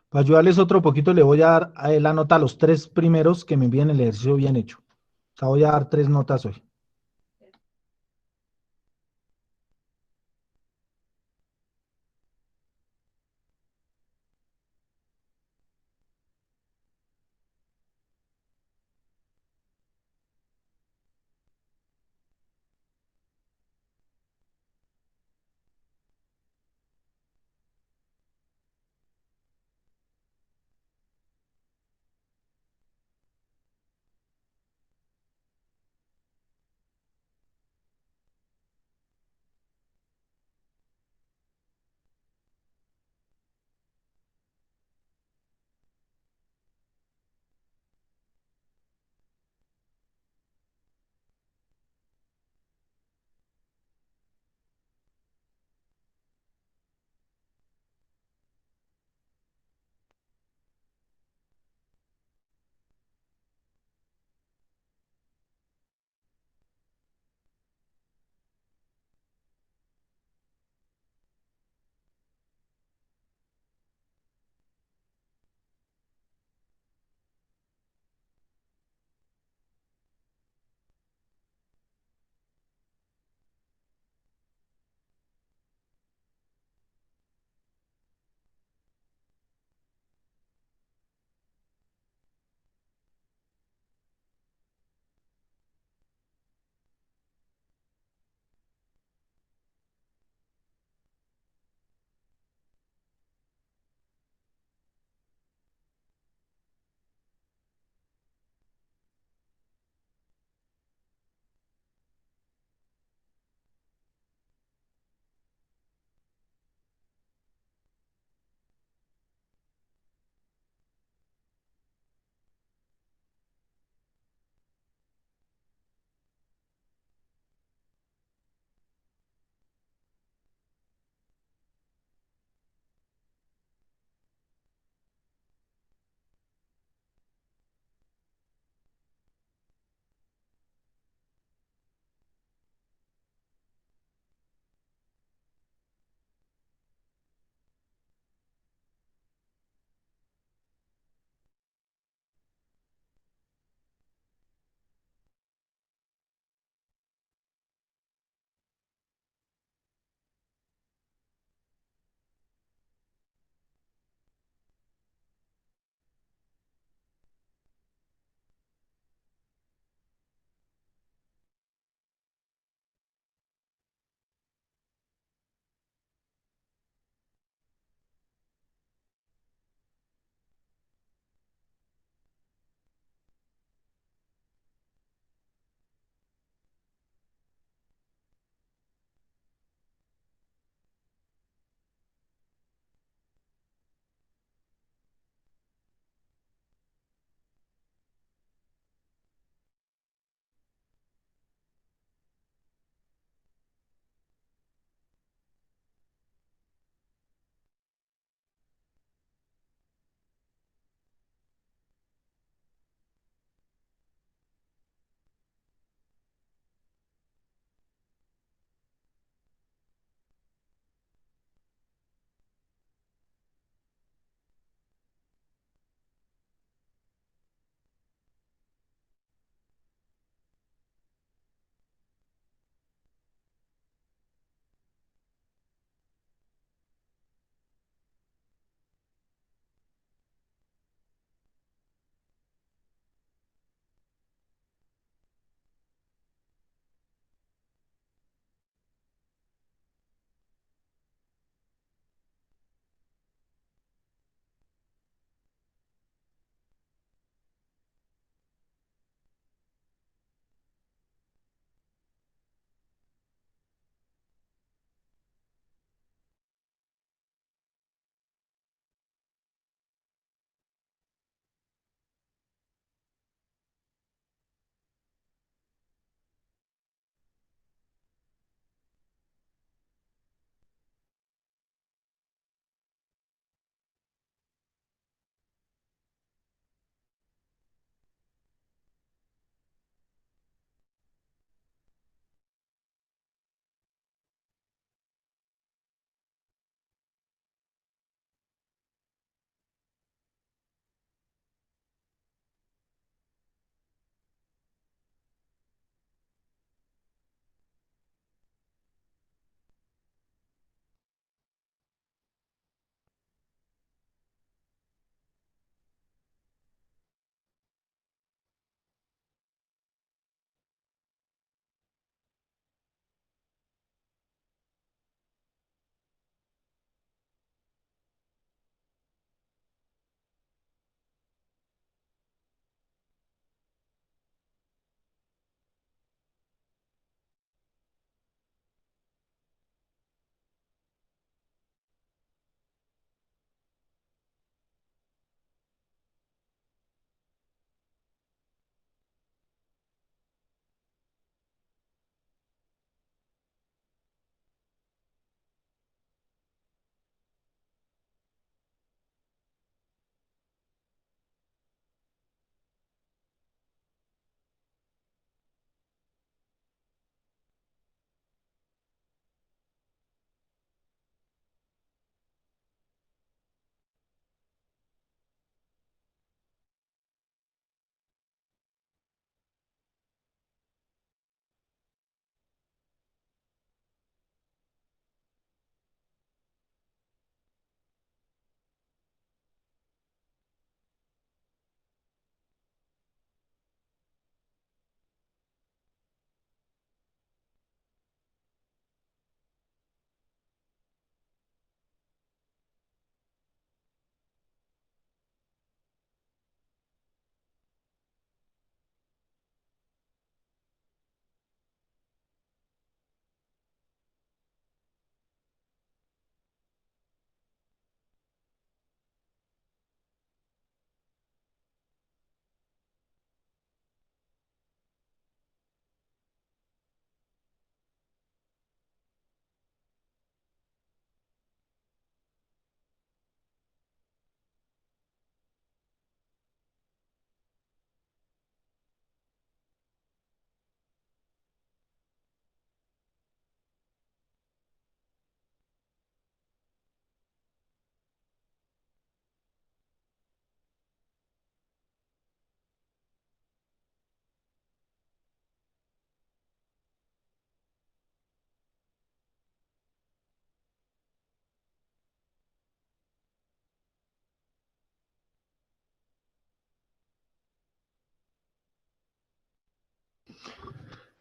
Para ayudarles otro poquito, le voy a dar la nota a los 3 primeros que me envíen el ejercicio bien hecho. O sea, voy a dar 3 notas hoy.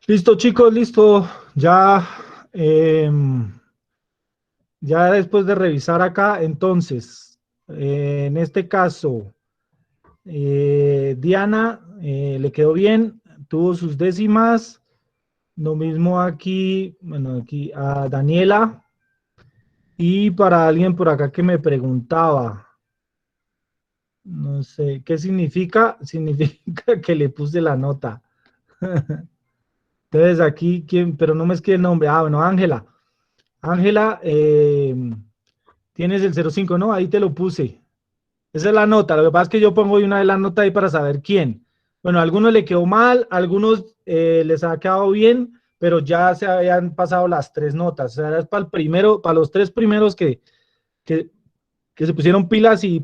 Listo, chicos, listo. Ya, ya después de revisar acá, entonces, en este caso, Diana le quedó bien, tuvo sus décimas. Lo mismo aquí, bueno, aquí a Daniela. Y para alguien por acá que me preguntaba, no sé, ¿qué significa? Significa que le puse la nota. Entonces aquí, ¿quién? Pero no me escribe el nombre. Ah, bueno, Ángela. Ángela, tienes el 05, ¿no? Ahí te lo puse. Esa es la nota. Lo que pasa es que yo pongo una de las notas ahí para saber quién. Bueno, a algunos le quedó mal, a algunos les ha quedado bien, pero ya se habían pasado las 3 notas. O sea, es para el primero, para los 3 primeros que, que se pusieron pilas y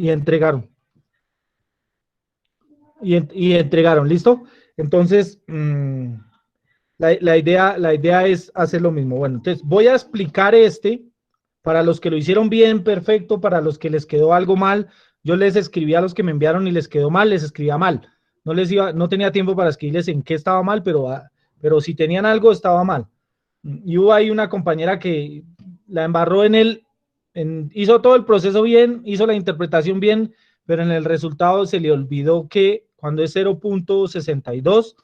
entregaron. Y entregaron, ¿listo? Entonces, la idea es hacer lo mismo. Bueno, entonces voy a explicar para los que lo hicieron bien, perfecto, para los que les quedó algo mal. Yo les escribí a los que me enviaron y les quedó mal, les escribía mal. No tenía tiempo para escribirles en qué estaba mal, pero si tenían algo, estaba mal. Y hubo ahí una compañera que la embarró hizo todo el proceso bien, hizo la interpretación bien, pero en el resultado se le olvidó que cuando es 0.62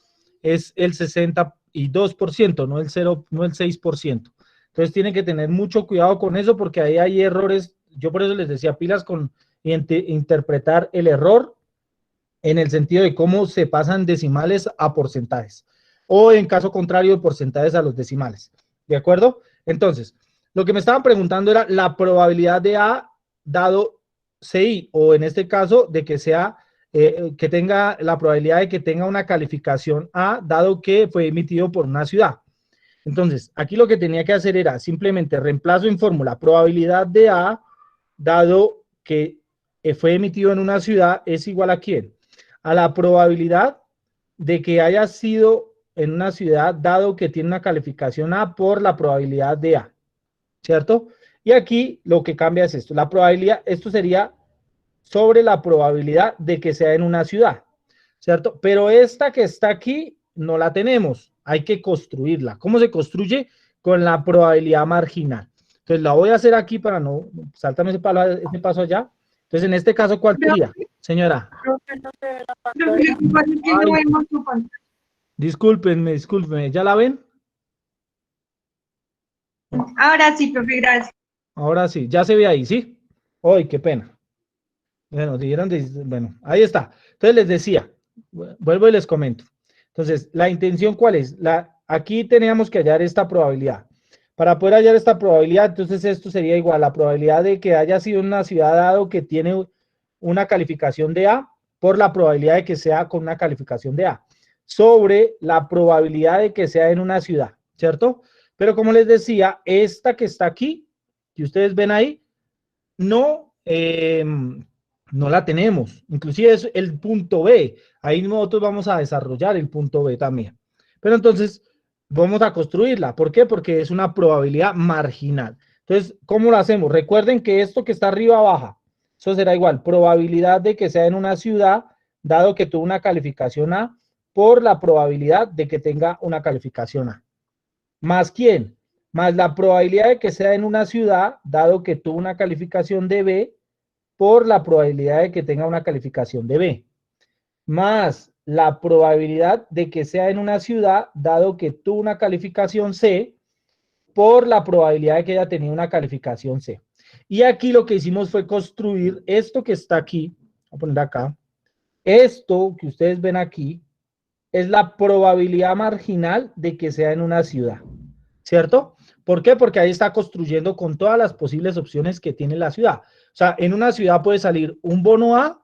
es el 62%, no el 6%. Entonces tienen que tener mucho cuidado con eso porque ahí hay errores. Yo por eso les decía pilas con interpretar el error en el sentido de cómo se pasan decimales a porcentajes o en caso contrario porcentajes a los decimales. ¿De acuerdo? Entonces, lo que me estaban preguntando era la probabilidad de A dado CI o en este caso de que sea que tenga la probabilidad de que tenga una calificación A dado que fue emitido por una ciudad. Entonces, aquí lo que tenía que hacer era simplemente reemplazo en fórmula probabilidad de A dado que fue emitido en una ciudad es igual a ¿quién? A la probabilidad de que haya sido en una ciudad dado que tiene una calificación A por la probabilidad de A, ¿cierto? Y aquí lo que cambia es esto, la probabilidad, esto sería sobre la probabilidad de que sea en una ciudad, ¿cierto? Pero esta que está aquí no la tenemos, hay que construirla. ¿Cómo se construye? Con la probabilidad marginal. Entonces la voy a hacer aquí para no saltarme ese paso allá. Entonces en este caso, ¿cuál sería, señora? Discúlpenme, ¿ya la ven? Ahora sí, profe, gracias. Ahora sí, ya se ve ahí, ¿sí? ¡Ay, qué pena! Bueno, bueno, ahí está. Entonces les decía, vuelvo y les comento. Entonces, la intención, ¿cuál es? Aquí teníamos que hallar esta probabilidad. Para poder hallar esta probabilidad, entonces esto sería igual a la probabilidad de que haya sido una ciudad dado que tiene una calificación de A por la probabilidad de que sea con una calificación de A sobre la probabilidad de que sea en una ciudad, ¿cierto? Pero como les decía, esta que está aquí, que ustedes ven ahí, no la tenemos. Inclusive es el punto B. Ahí nosotros vamos a desarrollar el punto B también. Pero entonces vamos a construirla. ¿Por qué? Porque es una probabilidad marginal. Entonces, ¿cómo lo hacemos? Recuerden que esto que está arriba baja. Eso será igual. Probabilidad de que sea en una ciudad, dado que tuvo una calificación A, por la probabilidad de que tenga una calificación A. ¿Más quién? Más la probabilidad de que sea en una ciudad, dado que tuvo una calificación de B, por la probabilidad de que tenga una calificación de B. Más la probabilidad de que sea en una ciudad, dado que tuvo una calificación C, por la probabilidad de que haya tenido una calificación C. Y aquí lo que hicimos fue construir esto que está aquí, voy a poner acá, esto que ustedes ven aquí, es la probabilidad marginal de que sea en una ciudad, ¿cierto? ¿Por qué? Porque ahí está construyendo con todas las posibles opciones que tiene la ciudad. O sea, en una ciudad puede salir un bono A,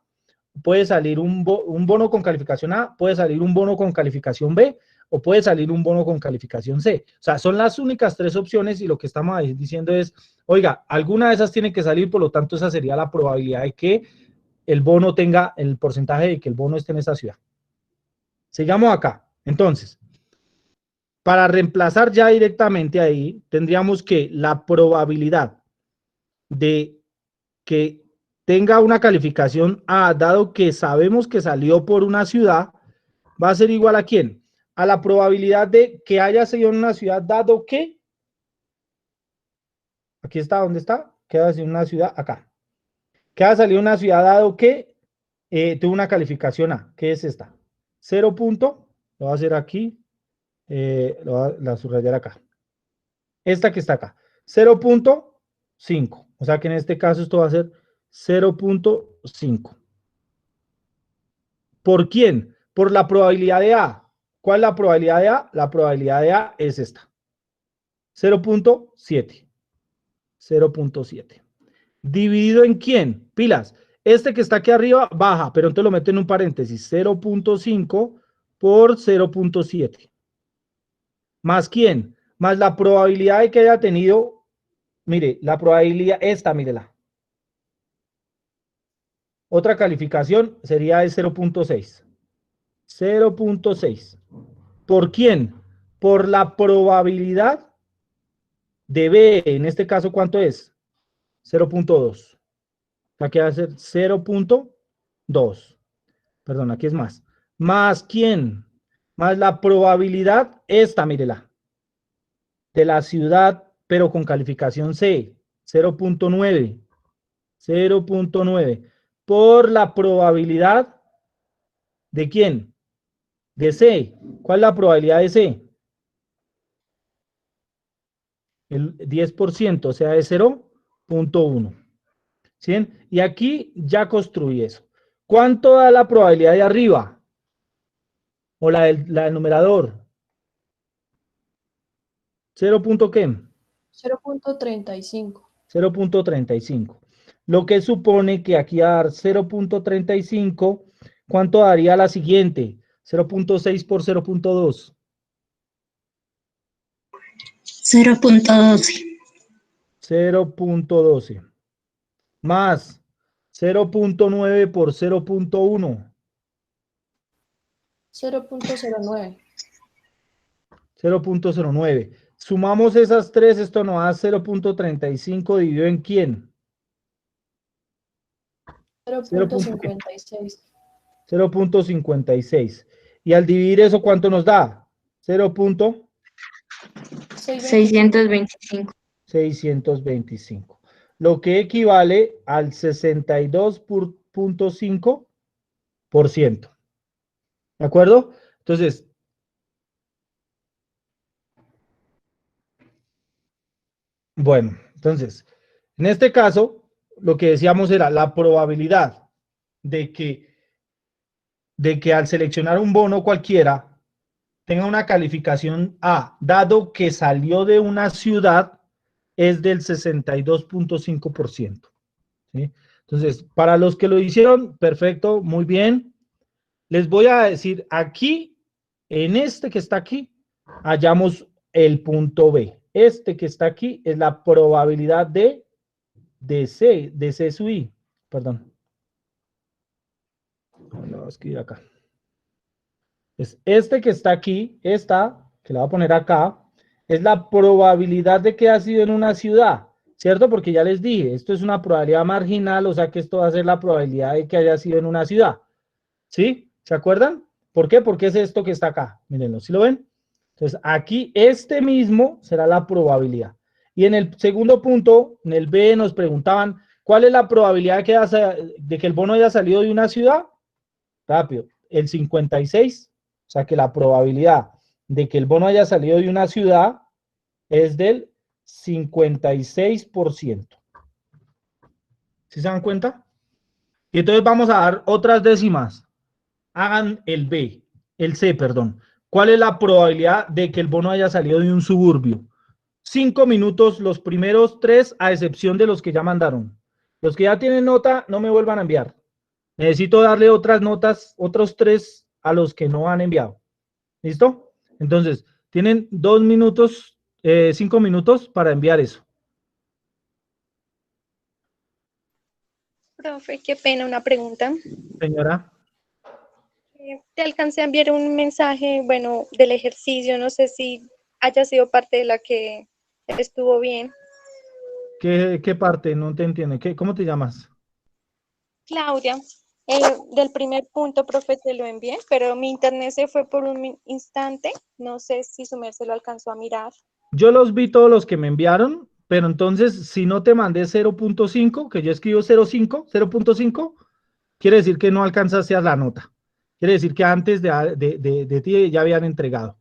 puede salir un bono con calificación A, puede salir un bono con calificación B, o puede salir un bono con calificación C. O sea, son las únicas 3 opciones y lo que estamos diciendo es, oiga, alguna de esas tiene que salir, por lo tanto esa sería la probabilidad de que el bono tenga el porcentaje de que el bono esté en esa ciudad. Sigamos acá. Entonces, para reemplazar ya directamente ahí, tendríamos que la probabilidad de que tenga una calificación A, dado que sabemos que salió por una ciudad, va a ser igual a ¿quién? a la probabilidad de que haya salido en una ciudad dado que, aquí está, ¿dónde está? Que haya salido en una ciudad, acá. Que haya salido en una ciudad dado que tuvo una calificación A, que es esta. 0 punto, lo voy a hacer aquí, lo voy a subrayar acá. Esta que está acá, 0.5. O sea que en este caso esto va a ser 0.5. ¿Por quién? Por la probabilidad de A. ¿Cuál es la probabilidad de A? La probabilidad de A es esta. 0.7. 0.7. ¿Dividido en quién? Pilas. Este que está aquí arriba baja, pero entonces lo meto en un paréntesis. 0.5 por 0.7. ¿Más quién? Más la probabilidad de que haya tenido, mire, la probabilidad, esta, mírela. Otra calificación sería de 0.6. 0.6. ¿Por quién? Por la probabilidad de B. En este caso, ¿cuánto es? 0.2. Aquí va a ser 0.2. Perdón, aquí es más. ¿Más quién? Más la probabilidad, esta, mírela, de la ciudad, pero con calificación C, 0.9. 0.9. Por la probabilidad, ¿de quién? De C. ¿Cuál es la probabilidad de C? El 10%, o sea, es 0.1. ¿Sí? Y aquí ya construí eso. ¿Cuánto da la probabilidad de arriba? O la del numerador. 0. ¿Qué? 0.35. 0.35. Lo que supone que aquí a dar 0.35, ¿cuánto daría la siguiente? 0.6 por 0.2. 0.12. 0.12. Más 0.9 por 0.1. 0.09. 0.09. Sumamos esas tres, esto nos da 0.35 dividido en quién. 0.56. 0.56. Y al dividir eso, ¿cuánto nos da? 625. 625. Lo que equivale al 62.5%. ¿De acuerdo? Entonces, bueno, entonces, en este caso, lo que decíamos era la probabilidad de que al seleccionar un bono cualquiera tenga una calificación A, dado que salió de una ciudad, es del 62.5%. ¿Sí? Entonces, para los que lo hicieron, perfecto, muy bien. Les voy a decir aquí, en este que está aquí, hallamos el punto B. Este que está aquí es la probabilidad de C sub I. Perdón. Lo voy a escribir acá. Es este que está aquí, esta, que la voy a poner acá, es la probabilidad de que ha sido en una ciudad, ¿cierto? Porque ya les dije, esto es una probabilidad marginal, o sea que esto va a ser la probabilidad de que haya sido en una ciudad. ¿Sí? ¿Se acuerdan? ¿Por qué? Porque es esto que está acá. Mírenlo, ¿sí lo ven? Entonces, aquí este mismo será la probabilidad. Y en el segundo punto, en el B, nos preguntaban, ¿cuál es la probabilidad de que el bono haya salido de una ciudad? Rápido, el 56. O sea que la probabilidad de que el bono haya salido de una ciudad es del 56%. ¿Sí se dan cuenta? Y entonces vamos a dar otras décimas. Hagan el C, perdón. ¿Cuál es la probabilidad de que el bono haya salido de un suburbio? 5 minutos, los primeros 3, a excepción de los que ya mandaron. Los que ya tienen nota, no me vuelvan a enviar. Necesito darle otras notas, otros 3 a los que no han enviado. ¿Listo? Entonces, tienen 2 minutos, 5 minutos para enviar eso. Profe, qué pena, una pregunta. Señora. Te alcancé a enviar un mensaje, bueno, del ejercicio, no sé si haya sido parte de la que estuvo bien. ¿Qué parte? No te entiendo. ¿Cómo te llamas? Claudia, Del primer punto, profe, te lo envié, pero mi internet se fue por un instante. No sé si su merced lo alcanzó a mirar. Yo los vi todos los que me enviaron, pero entonces si no te mandé 0.5, que yo escribo 0.5, quiere decir que no alcanzaste a la nota. Quiere decir que antes de ti ya habían entregado.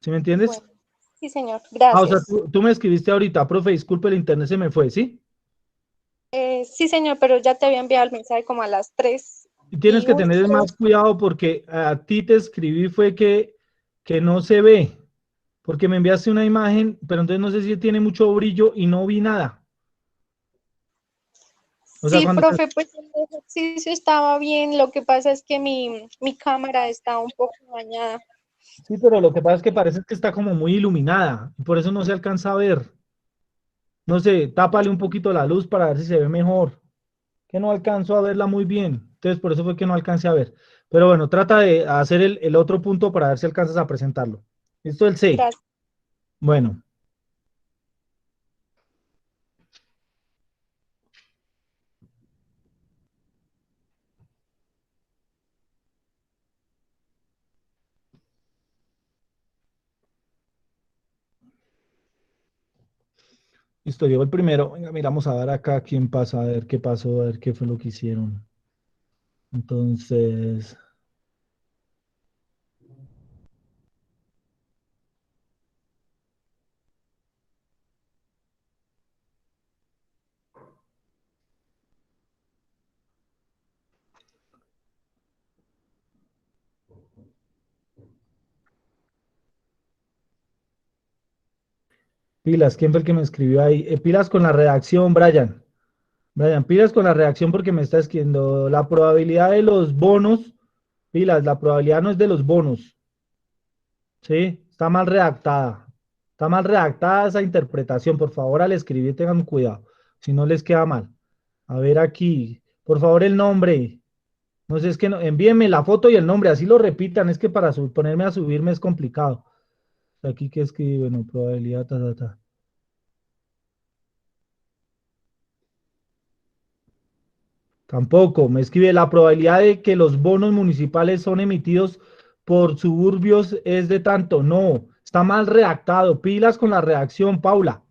¿Sí me entiendes? Bueno, sí, señor, Ah, o sea, gracias. tú me escribiste ahorita, profe, disculpe, el internet se me fue, ¿sí? Sí, señor, pero ya te había enviado el mensaje como a las 3 Y tienes y que 11. tener más cuidado porque a ti te escribí fue que no se ve, porque me enviaste una imagen, pero entonces no sé si tiene mucho brillo y no vi nada. O sea, Sí, cuando... profe, pues el ejercicio estaba bien. Lo que pasa es que mi cámara está un poco dañada. Sí, pero lo que pasa es que parece que está como muy iluminada y por eso no se alcanza a ver. No sé, tápale un poquito la luz para ver si se ve mejor. Que no alcanzo a verla muy bien. Entonces, por eso fue que no alcancé a ver. Pero bueno, trata de hacer el otro punto para ver si alcanzas a presentarlo. Esto es el 6. Gracias. Bueno, listo, llegó el primero. Venga, miramos a ver acá quién pasa, a ver qué pasó, a ver qué fue lo que hicieron. Entonces, pilas, ¿quién fue el que me escribió ahí? Pilas con la redacción, Brian. Brian, pilas con la redacción porque me está escribiendo la probabilidad de los bonos. Pilas, la probabilidad no es de los bonos. Sí, está mal redactada. Está mal redactada esa interpretación. Por favor, al escribir tengan cuidado. Si no les queda mal. A ver aquí. Por favor, el nombre. No sé, es que no, envíenme la foto y el nombre. Así lo repitan. Es que para ponerme a subirme es complicado. Aquí que escribe, bueno, probabilidad, ta, ta, ta. Tampoco. Me escribe la probabilidad de que los bonos municipales son emitidos por suburbios es de tanto. No, está mal redactado. Pilas con la redacción, Paula.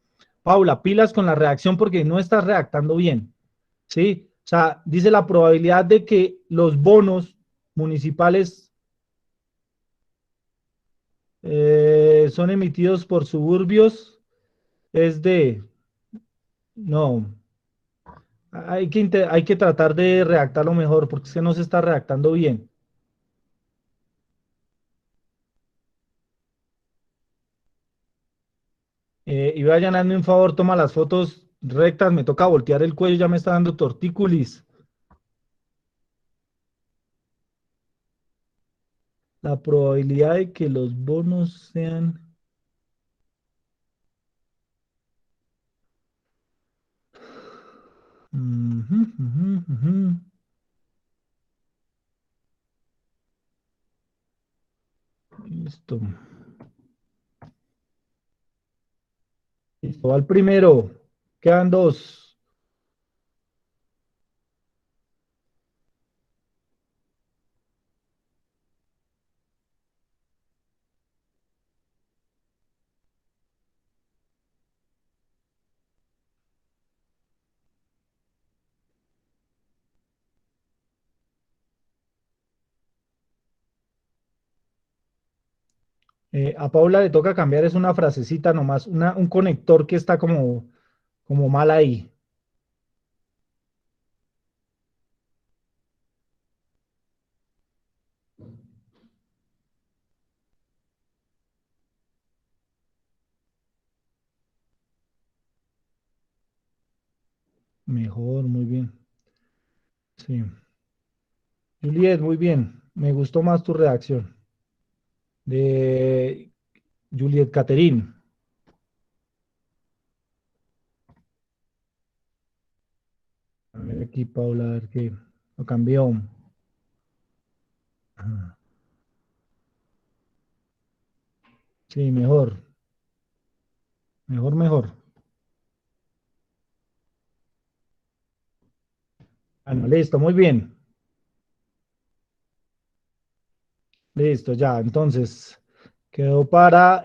Paula, pilas con la redacción porque no estás redactando bien. ¿Sí? O sea, dice la probabilidad de que los bonos municipales son emitidos por suburbios es de... No, hay que tratar de redactarlo mejor porque es que no se está redactando bien. Y vayan, hazme un favor, toma las fotos rectas, me toca voltear el cuello, ya me está dando tortícolis. La probabilidad de que los bonos sean... Ujú, ujú, ujú. Listo. Listo, va el primero. Quedan dos. A Paula le toca cambiar, es una frasecita nomás, un conector que está como mal ahí. Mejor, muy bien. Sí. Juliet, muy bien. Me gustó más tu redacción. De Juliet Caterín. A ver aquí, Paula, a ver qué lo cambió. Ajá. Sí, mejor. Mejor, mejor. Bueno, listo, muy bien. Listo, ya. Entonces, quedó para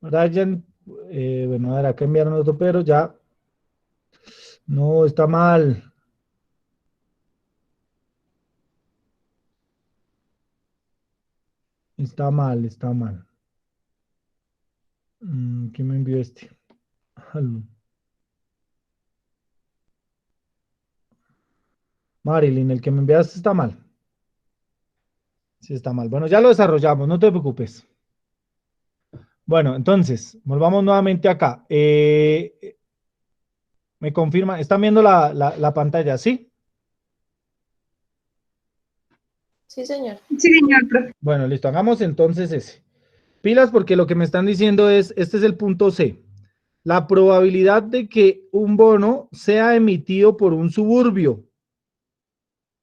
Brian. Bueno, habrá que enviar otro, pero ya. No, está mal. Está mal, está mal. ¿Quién me envió este? Aló. Marilyn, el que me enviaste está mal. Sí, está mal. Bueno, ya lo desarrollamos, no te preocupes. Bueno, entonces, volvamos nuevamente acá. Me confirma, ¿están viendo la pantalla? ¿Sí? Sí, señor. Sí, señor, profe. Bueno, listo, hagamos entonces ese. Pilas porque lo que me están diciendo es, este es el punto C. La probabilidad de que un bono sea emitido por un suburbio.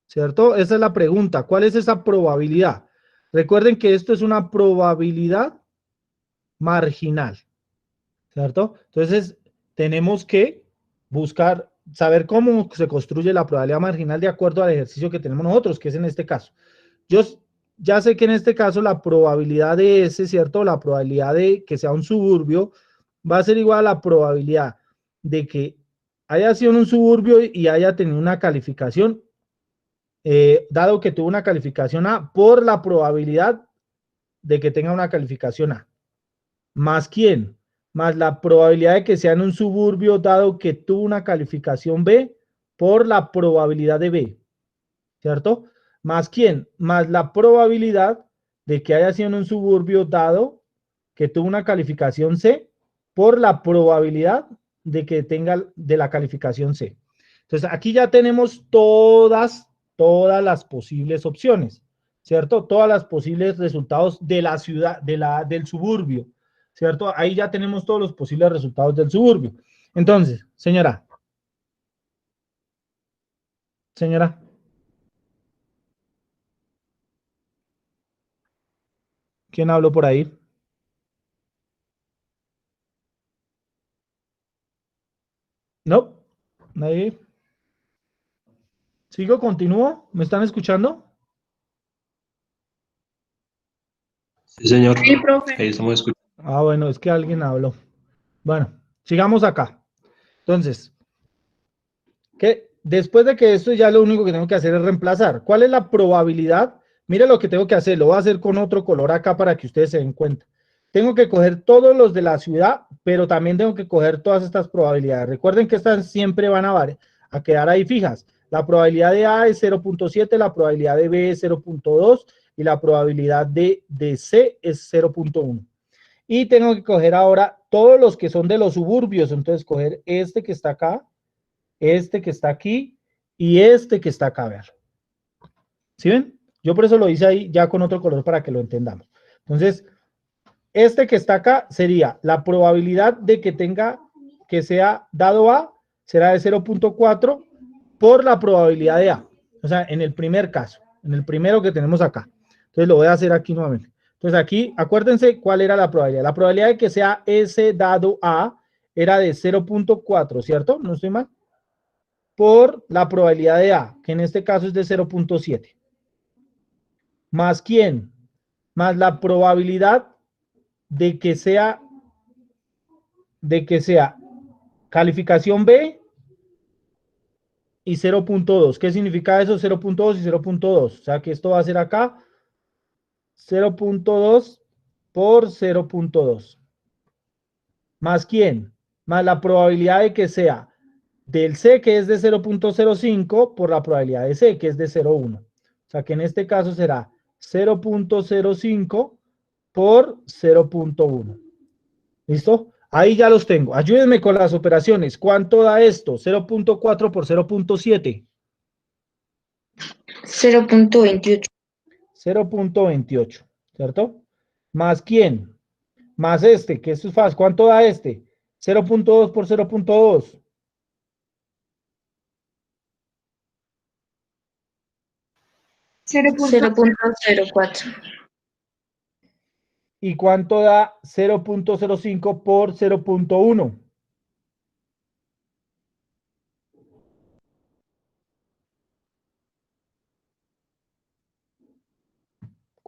¿Cierto? Esa es la pregunta. ¿Cuál es esa probabilidad? Recuerden que esto es una probabilidad marginal. ¿Cierto? Entonces, tenemos que buscar, saber cómo se construye la probabilidad marginal de acuerdo al ejercicio que tenemos nosotros, que es en este caso. Yo ya sé que en este caso la probabilidad de ese, ¿cierto? La probabilidad de que sea un suburbio va a ser igual a la probabilidad de que haya sido un suburbio y haya tenido una calificación, dado que tuvo una calificación A, por la probabilidad de que tenga una calificación A. ¿Más quién? Más la probabilidad de que sea en un suburbio, dado que tuvo una calificación B, por la probabilidad de B. ¿Cierto? ¿Más quién? Más la probabilidad de que haya sido en un suburbio, dado que tuvo una calificación C, por la probabilidad de que tenga de la calificación C. Entonces, aquí ya tenemos todas las posibles opciones, ¿cierto? Todas las posibles resultados de la ciudad, del suburbio, ¿cierto? Ahí ya tenemos todos los posibles resultados del suburbio. Entonces, señora. ¿Quién habló por ahí? No, nadie. ¿Sigo? ¿Continúo? ¿Me están escuchando? Sí, señor. Sí, profe. Ahí estamos escuchando. Ah, bueno, es que alguien habló. Bueno, sigamos acá. Entonces, que después de que esto ya lo único que tengo que hacer es reemplazar. ¿Cuál es la probabilidad? Mire lo que tengo que hacer. Lo voy a hacer con otro color acá para que ustedes se den cuenta. Tengo que coger todos los de la ciudad, pero también tengo que coger todas estas probabilidades. Recuerden que estas siempre van a quedar ahí fijas. La probabilidad de A es 0.7, la probabilidad de B es 0.2 y la probabilidad de C es 0.1. Y tengo que coger ahora todos los que son de los suburbios. Entonces, coger este que está acá, este que está aquí y este que está acá, a ver. ¿Sí ven? Yo por eso lo hice ahí ya con otro color para que lo entendamos. Entonces, este que está acá sería la probabilidad de que tenga, que sea dado A, será de 0.4 por la probabilidad de A. O sea, en el primer caso, en el primero que tenemos acá. Entonces lo voy a hacer aquí nuevamente. Entonces aquí, acuérdense cuál era la probabilidad. La probabilidad de que sea S dado A era de 0.4, ¿cierto? ¿No estoy mal? Por la probabilidad de A, que en este caso es de 0.7. ¿Más quién? Más la probabilidad de que sea calificación B y 0.2. ¿Qué significa eso? 0.2 y 0.2. O sea que esto va a ser acá 0.2 por 0.2. ¿Más quién? Más la probabilidad de que sea del C, que es de 0.05, por la probabilidad de C, que es de 0.1. O sea que en este caso será 0.05 por 0.1. ¿Listo? Ahí ya los tengo. Ayúdenme con las operaciones. ¿Cuánto da esto? 0.4 por 0.7. 0.28. 0.28, ¿cierto? ¿Más quién? Más este, que esto es fácil. ¿Cuánto da este? 0.2 por 0.2. 0.04. ¿Y cuánto da 0.05 por 0.1?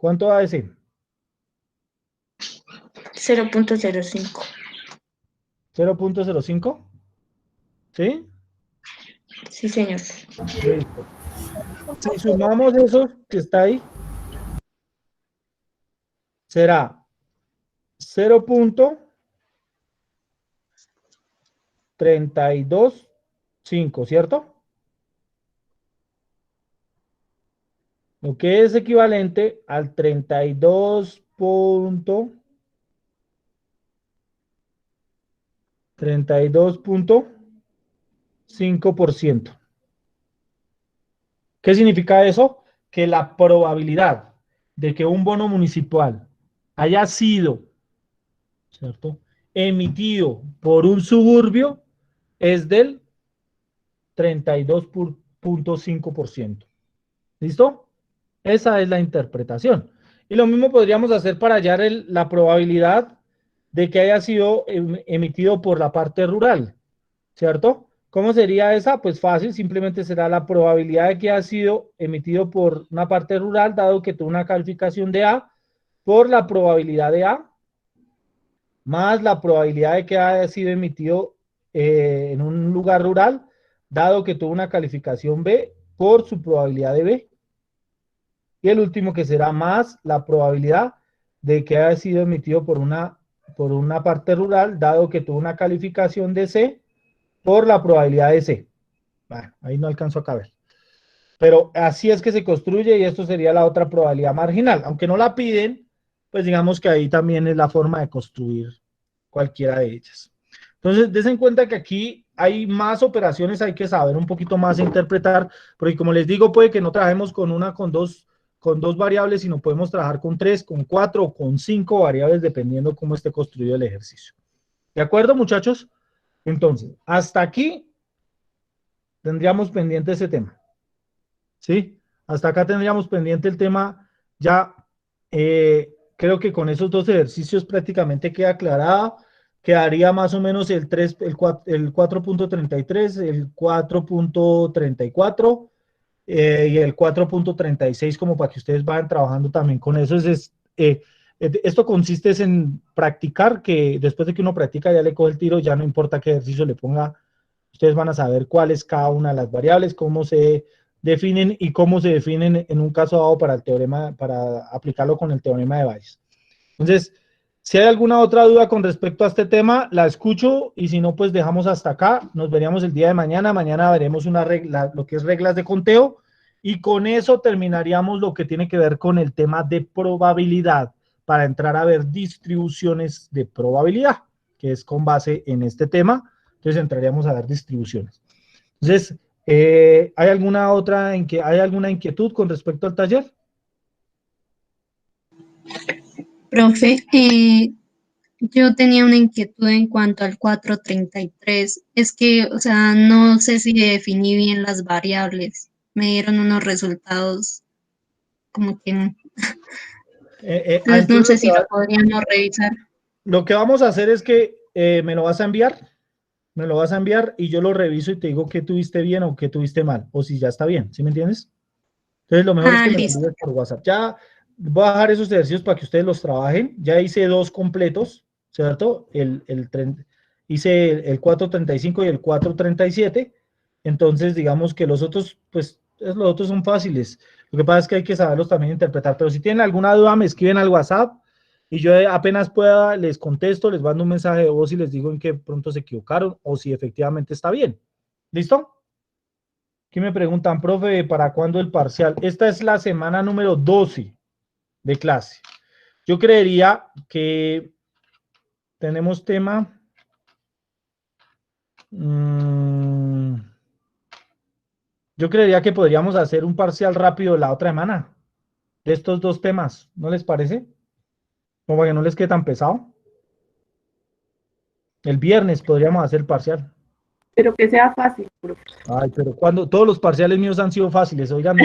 ¿Cuánto da ese? 0.05. 0.05. ¿Sí? Sí, señor. Listo. Si sumamos eso que está ahí, será 0.325, ¿cierto? Lo que es equivalente al 32.5%. ¿Qué significa eso? Que la probabilidad de que un bono municipal haya sido, ¿cierto?, emitido por un suburbio es del 32.5%. ¿Listo? Esa es la interpretación. Y lo mismo podríamos hacer para hallar la probabilidad de que haya sido emitido por la parte rural, ¿cierto? ¿Cómo sería esa? Pues fácil, simplemente será la probabilidad de que haya sido emitido por una parte rural, dado que tuvo una calificación de A, por la probabilidad de A, más la probabilidad de que haya sido emitido en un lugar rural, dado que tuvo una calificación B, por su probabilidad de B. Y el último que será más la probabilidad de que haya sido emitido por una parte rural, dado que tuvo una calificación de C, por la probabilidad de C. Bueno, ahí no alcanzo a caber. Pero así es que se construye y esto sería la otra probabilidad marginal. Aunque no la piden, pues digamos que ahí también es la forma de construir cualquiera de ellas. Entonces, des en cuenta que aquí hay más operaciones, hay que saber un poquito más e interpretar, porque como les digo, puede que no trabajemos con dos variables, sino podemos trabajar con 3, con 4 o con 5 variables, dependiendo cómo esté construido el ejercicio. ¿De acuerdo, muchachos? Entonces, hasta aquí tendríamos pendiente ese tema. ¿Sí? Hasta acá tendríamos pendiente el tema. Ya creo que con esos dos ejercicios prácticamente queda aclarado. Quedaría más o menos el 4.33, el 4.34 y el 4.36 como para que ustedes vayan trabajando también con eso. Esto consiste en practicar, que después de que uno practica ya le coge el tiro, ya no importa qué ejercicio le ponga, ustedes van a saber cuál es cada una de las variables, cómo se definen y cómo se definen en un caso dado para el teorema, para aplicarlo con el teorema de Bayes. Entonces, si hay alguna otra duda con respecto a este tema, la escucho, y si no, pues dejamos hasta acá. Nos veríamos el día de mañana. Mañana veremos lo que es reglas de conteo, y con eso terminaríamos lo que tiene que ver con el tema de probabilidad, para entrar a ver distribuciones de probabilidad, que es con base en este tema. Entonces entraríamos a ver distribuciones. Entonces, ¿hay alguna inquietud con respecto al taller? Profe, yo tenía una inquietud en cuanto al 433. Es que, o sea, no sé si definí bien las variables. Me dieron unos resultados como que no. Entonces, no sé si lo podríamos revisar. Lo que vamos a hacer es que me lo vas a enviar y yo lo reviso y te digo qué tuviste bien o qué tuviste mal, o si ya está bien, ¿sí me entiendes? Entonces lo mejor es que me lo envíes por WhatsApp. Ya voy a dejar esos ejercicios para que ustedes los trabajen. Ya hice 2 completos, ¿cierto? Hice el 435 y el 437. Entonces, digamos que los otros, pues, los otros son fáciles. Lo que pasa es que hay que saberlos también interpretar. Pero si tienen alguna duda, me escriben al WhatsApp y yo apenas pueda les contesto, les mando un mensaje de voz y les digo en qué pronto se equivocaron o si efectivamente está bien. ¿Listo? Aquí me preguntan, profe, ¿para cuándo el parcial? Esta es la semana número 12 de clase. Yo creería que tenemos tema. Yo creería que podríamos hacer un parcial rápido la otra semana de estos 2 temas. ¿No les parece? Como para que no les quede tan pesado. El viernes podríamos hacer el parcial. Pero que sea fácil, profe. Ay, pero cuando todos los parciales míos han sido fáciles, oiganme.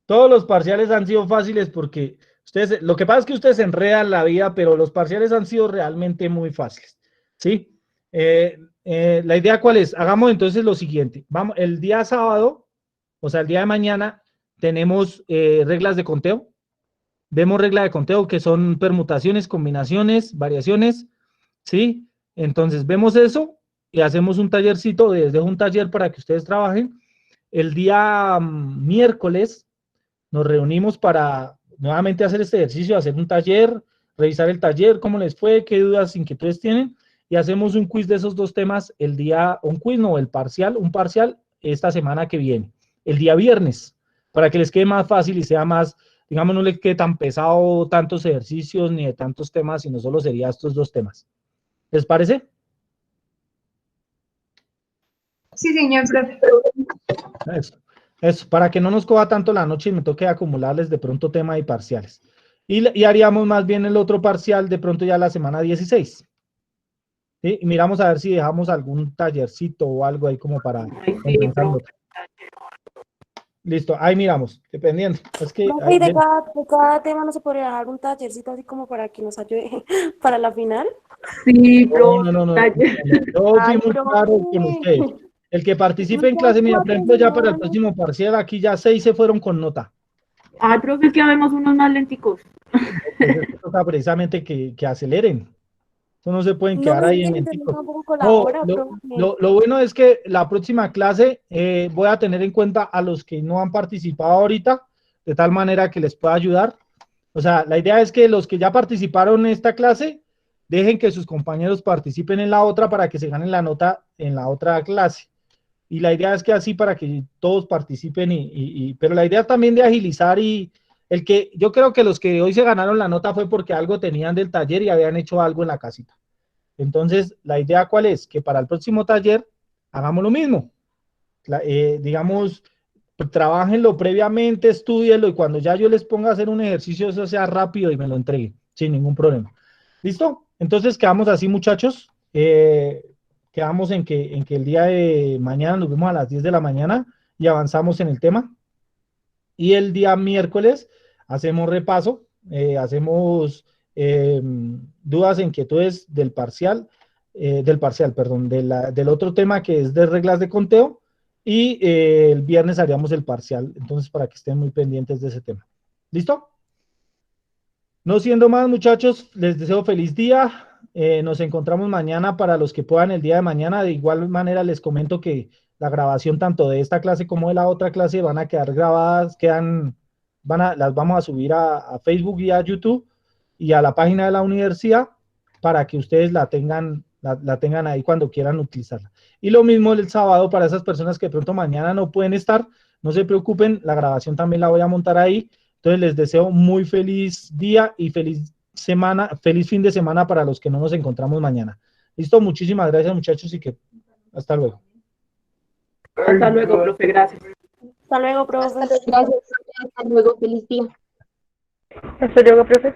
Todos los parciales han sido fáciles porque ustedes, lo que pasa es que ustedes enredan la vida, pero los parciales han sido realmente muy fáciles, ¿sí? La idea, ¿cuál es? Hagamos entonces lo siguiente. Vamos, el día sábado, o sea, el día de mañana, tenemos reglas de conteo. Vemos reglas de conteo que son permutaciones, combinaciones, variaciones, ¿sí? Entonces vemos eso y hacemos un tallercito, desde un taller para que ustedes trabajen. El día miércoles nos reunimos para nuevamente hacer este ejercicio, hacer un taller, revisar el taller, cómo les fue, qué dudas, inquietudes tienen, y hacemos un quiz de esos dos temas el día, un quiz no, el parcial, un parcial esta semana que viene, el día viernes, para que les quede más fácil y sea más, digamos, no les quede tan pesado tantos ejercicios ni de tantos temas, sino solo sería estos dos temas. ¿Les parece? Sí, señor profe. Eso, para que no nos coja tanto la noche y me toque acumularles de pronto tema y parciales. Y haríamos más bien el otro parcial de pronto ya la semana 16. ¿Sí? Y miramos a ver si dejamos algún tallercito o algo ahí como para compensarlo. Listo, ahí miramos, dependiendo. Es que, ¿Y de cada tema no se podría dejar un tallercito así como para que nos ayude para la final? Sí, no. Yo fui muy claro con ustedes. El que participe en clase, mira, por ejemplo, ya para el próximo parcial, aquí ya 6 se fueron con nota. Ah, profe, es que vemos unos más lenticos. Pues esto toca precisamente que aceleren. Eso no se pueden quedar ahí en lenticos. No, lo bueno es que la próxima clase voy a tener en cuenta a los que no han participado ahorita, de tal manera que les pueda ayudar. O sea, la idea es que los que ya participaron en esta clase, dejen que sus compañeros participen en la otra para que se ganen la nota en la otra clase. Y la idea es que así para que todos participen, pero la idea también de agilizar yo creo que los que hoy se ganaron la nota fue porque algo tenían del taller y habían hecho algo en la casita. Entonces, la idea ¿cuál es? Que para el próximo taller hagamos lo mismo. Digamos, trabájenlo previamente, estudienlo y cuando ya yo les ponga a hacer un ejercicio, eso sea rápido y me lo entregue, sin ningún problema. ¿Listo? Entonces, quedamos así, muchachos. Quedamos en que el día de mañana nos vemos a las 10 de la mañana y avanzamos en el tema. Y el día miércoles hacemos repaso, hacemos dudas e inquietudes del otro tema que es de reglas de conteo, y el viernes haríamos el parcial, entonces para que estén muy pendientes de ese tema. ¿Listo? No siendo más, muchachos, les deseo feliz día. Nos encontramos mañana para los que puedan el día de mañana. De igual manera les comento que la grabación tanto de esta clase como de la otra clase van a quedar grabadas, las vamos a subir a Facebook y a YouTube y a la página de la universidad para que ustedes la tengan ahí cuando quieran utilizarla. Y lo mismo el sábado para esas personas que de pronto mañana no pueden estar, no se preocupen, la grabación también la voy a montar ahí. Entonces les deseo muy feliz día y feliz fin de semana para los que no nos encontramos mañana. Listo, muchísimas gracias, muchachos, y que hasta luego. Hasta luego, profe, gracias. Hasta luego, profe. Gracias, hasta luego, feliz día. Hasta luego, profe.